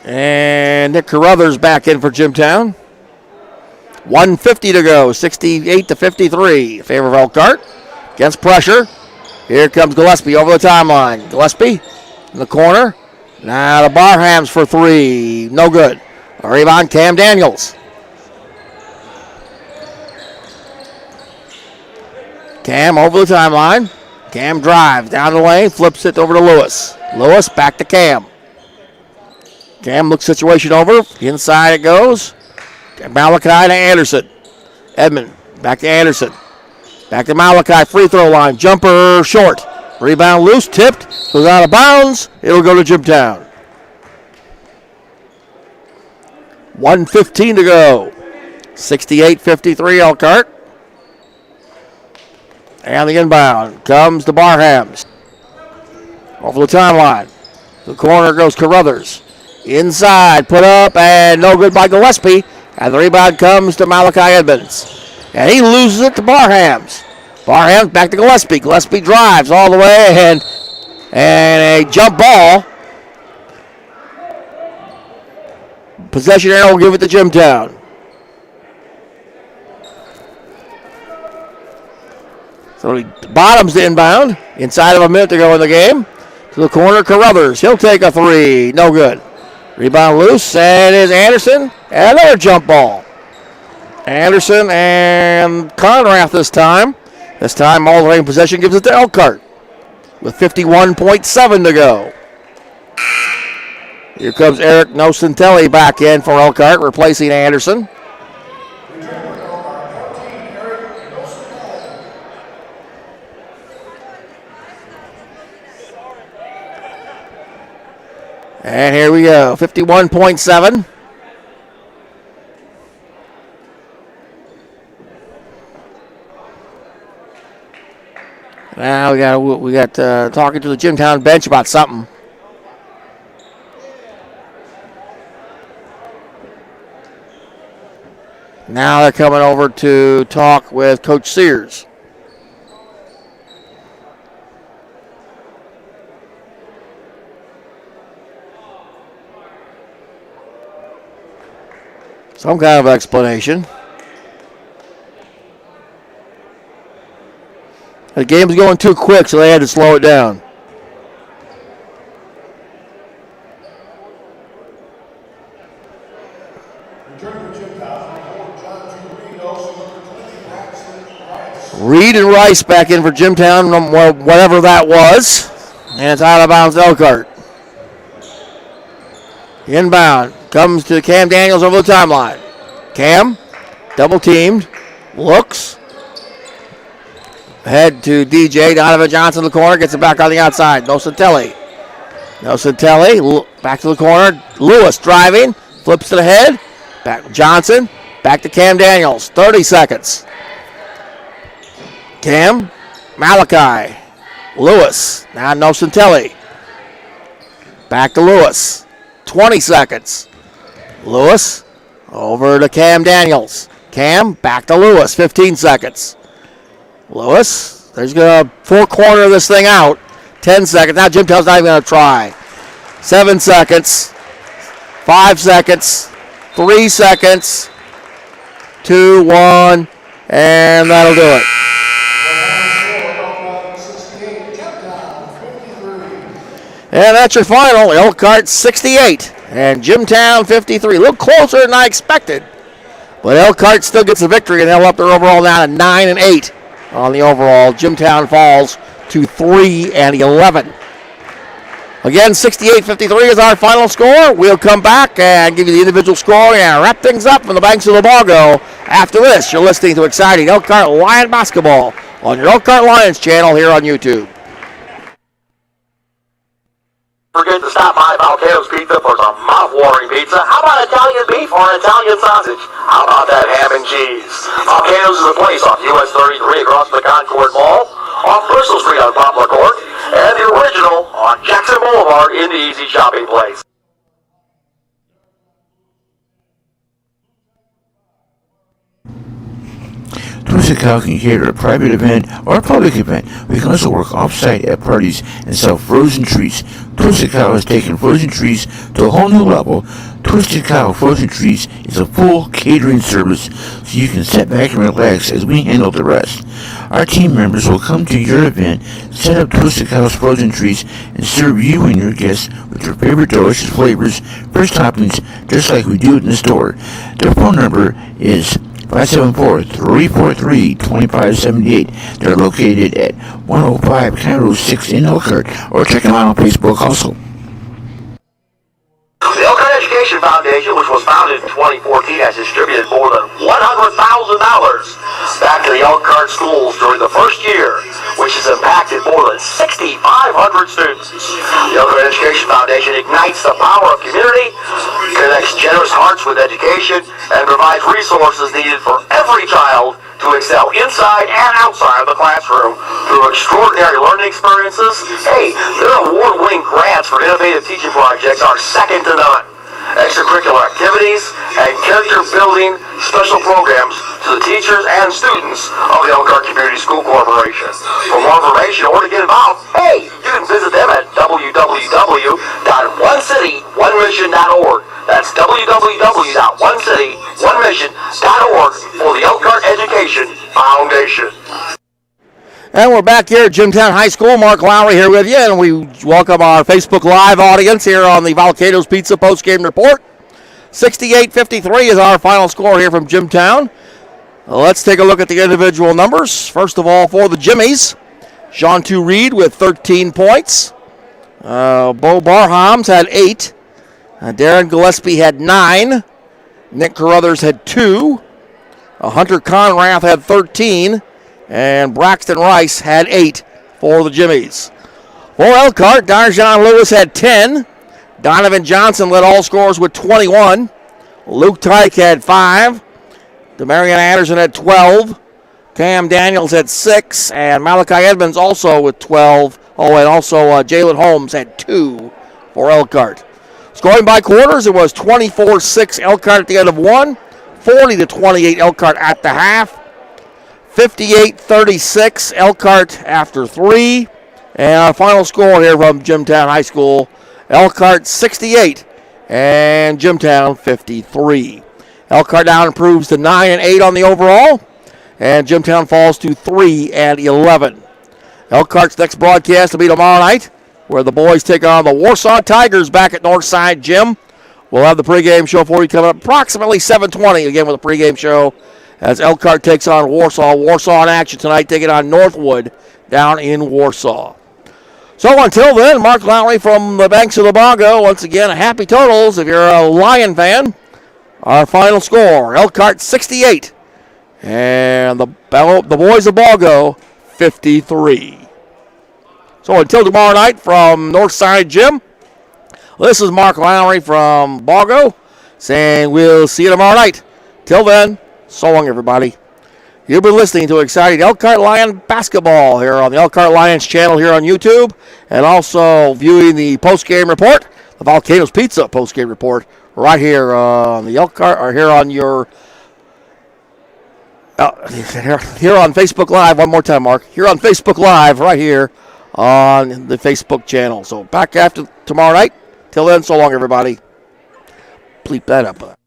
And Nick Carruthers back in for Jimtown. 1:50 to go. 68-53. In favor of Elkhart. Against pressure. Here comes Gillespie over the timeline. Gillespie in the corner. Now to Barhams for three. No good. A rebound, Cam Daniels. Cam over the timeline. Cam drives down the lane, flips it over to Lewis. Lewis back to Cam. Cam looks situation over. Inside it goes. Malachi to Anderson. Edmond back to Anderson. Back to Malachi, free throw line. Jumper short. Rebound loose, tipped. Goes out of bounds. It'll go to Jimtown. 1:15 to go. 68-53 Elkhart. And the inbound comes to Barhams. Over the timeline. The corner goes Carruthers. Inside, put up, and no good by Gillespie. And the rebound comes to Malachi Edmonds. And he loses it to Barhams. Barhams back to Gillespie. Gillespie drives all the way, and a jump ball. Possession arrow will give it to Jimtown. So he bottoms the inbound. Inside of a minute to go in the game. To the corner, Carruthers. He'll take a three. No good. Rebound loose, and it is Anderson. And another jump ball. Anderson and Conrath this time. This time, all the way in possession gives it to Elkhart. With 51.7 to go. Here comes Eric Nocentelli back in for Elkhart, replacing Anderson. And here we go, 51.7. Now we got talking to the Jimtown bench about something. Now they're coming over to talk with Coach Sears. Some kind of explanation. The game's going too quick, so they had to slow it down. Reed and Rice back in for Jimtown, whatever that was. And it's out of bounds Elkhart. Inbound. Comes to Cam Daniels over the timeline. Cam, double teamed, looks. Head to DJ, Donovan Johnson in the corner, gets it back on the outside. Nocentelli, back to the corner. Lewis driving, flips to the head. Back to Johnson, back to Cam Daniels. 30 seconds. Cam, Malachi, Lewis, now Nocentelli. Back to Lewis. 20 seconds. Lewis over to Cam Daniels. Cam back to Lewis. 15 seconds. Lewis There's going to four-corner this thing out. 10 seconds. Now Jimtown's not even going to try. 7 seconds. 5 seconds. 3 seconds. 2, 1. And that'll do it. And that's your final. Elkhart 68 and Jimtown 53. A little closer than I expected. But Elkhart still gets the victory, and they'll up their overall now to 9 and 8 on the overall. Jimtown falls to 3 and 11. Again, 68-53 is our final score. We'll come back and give you the individual score and wrap things up from the banks of the Bago. After this, you're listening to exciting Elkhart Lion basketball on your Elkhart Lions channel here on YouTube. Forget to stop by Volcano's Pizza for some mouth-watering pizza. How about Italian beef or Italian sausage? How about that ham and cheese? Volcano's is a place off US 33 across the Concord Mall, off Bristol Street on Poplar Court, and the original on Jackson Boulevard in the easy shopping place. Twisted Cow can cater a private event or a public event. We can also work off-site at parties and sell frozen treats. Twisted Cow has taken frozen treats to a whole new level. Twisted Cow Frozen Treats is a full catering service, so you can sit back and relax as we handle the rest. Our team members will come to your event, set up Twisted Cow's frozen treats, and serve you and your guests with your favorite delicious flavors, fresh toppings, just like we do in the store. Their phone number is 574-343-2578. They're located at 105 County 6 in Elkhart, or check them out on Facebook also. The Elkhart Education Foundation, which was founded in 2014, has distributed more than $100,000 back to the Elkhart schools during the first year, which has impacted more than 6,500 students. The Elkhart Education Foundation ignites the power of community, connects generous hearts with education, and provides resources needed for every child to excel inside and outside of the classroom through extraordinary learning experiences. Hey, their award-winning grants for innovative teaching projects are second to none. Extracurricular activities and character-building special programs to the teachers and students of the Elkhart Community School Corporation. For more information or to get involved, hey, you can visit them at www.onecityonemission.org. That's www.onecityonemission.org for the Elkhart Education Foundation. And we're back here at Jimtown High School. Mark Lowry here with you, and we welcome our Facebook Live audience here on the Volcano's Pizza postgame report. 68-53 is our final score here from Jimtown. Let's take a look at the individual numbers. First of all, for the Jimmies, Jean-Tu Reed with 13 points. Bo Barhams had 8. Darren Gillespie had 9. Nick Carruthers had 2. Hunter Conrath had 13. And Braxton Rice had 8 for the Jimmies. For Elkhart, Darjon Lewis had 10. Donovan Johnson led all scorers with 21. Luke Tyke had 5. Demarion Anderson had 12. Cam Daniels had 6. And Malachi Edmonds also with 12. Oh, and also Jalen Holmes had 2 for Elkhart. Scoring by quarters, it was 24-6 Elkhart at the end of 1. 40-28 Elkhart at the half. 58-36 Elkhart after 3. And our final score here from Jimtown High School, Elkhart 68 and Jimtown 53. Elkhart now improves to 9 and 8 on the overall, and Jimtown falls to 3 and 11. Elkhart's next broadcast will be tomorrow night, where the boys take on the Warsaw Tigers back at Northside Gym. We'll have the pregame show for you coming up approximately 7:20, again with a pregame show as Elkhart takes on Warsaw. Warsaw in action tonight, taking on Northwood down in Warsaw. So until then, Mark Lowry from the banks of the Bago. Once again, happy totals if you're a Lion fan. Our final score, Elkhart 68 and the boys of Bago 53. So until tomorrow night from Northside Gym, this is Mark Lowry from Bago saying we'll see you tomorrow night. Till then, so long, everybody. You've been listening to exciting Elkhart Lion basketball here on the Elkhart Lions channel here on YouTube, and also viewing the post-game report, the Volcano's Pizza post-game report, right here on the Elkhart, or here on your here on Facebook Live, one more time, Mark. Here on Facebook Live, right here on the Facebook channel. So back after tomorrow night. Till then, so long, everybody. Bleep that up.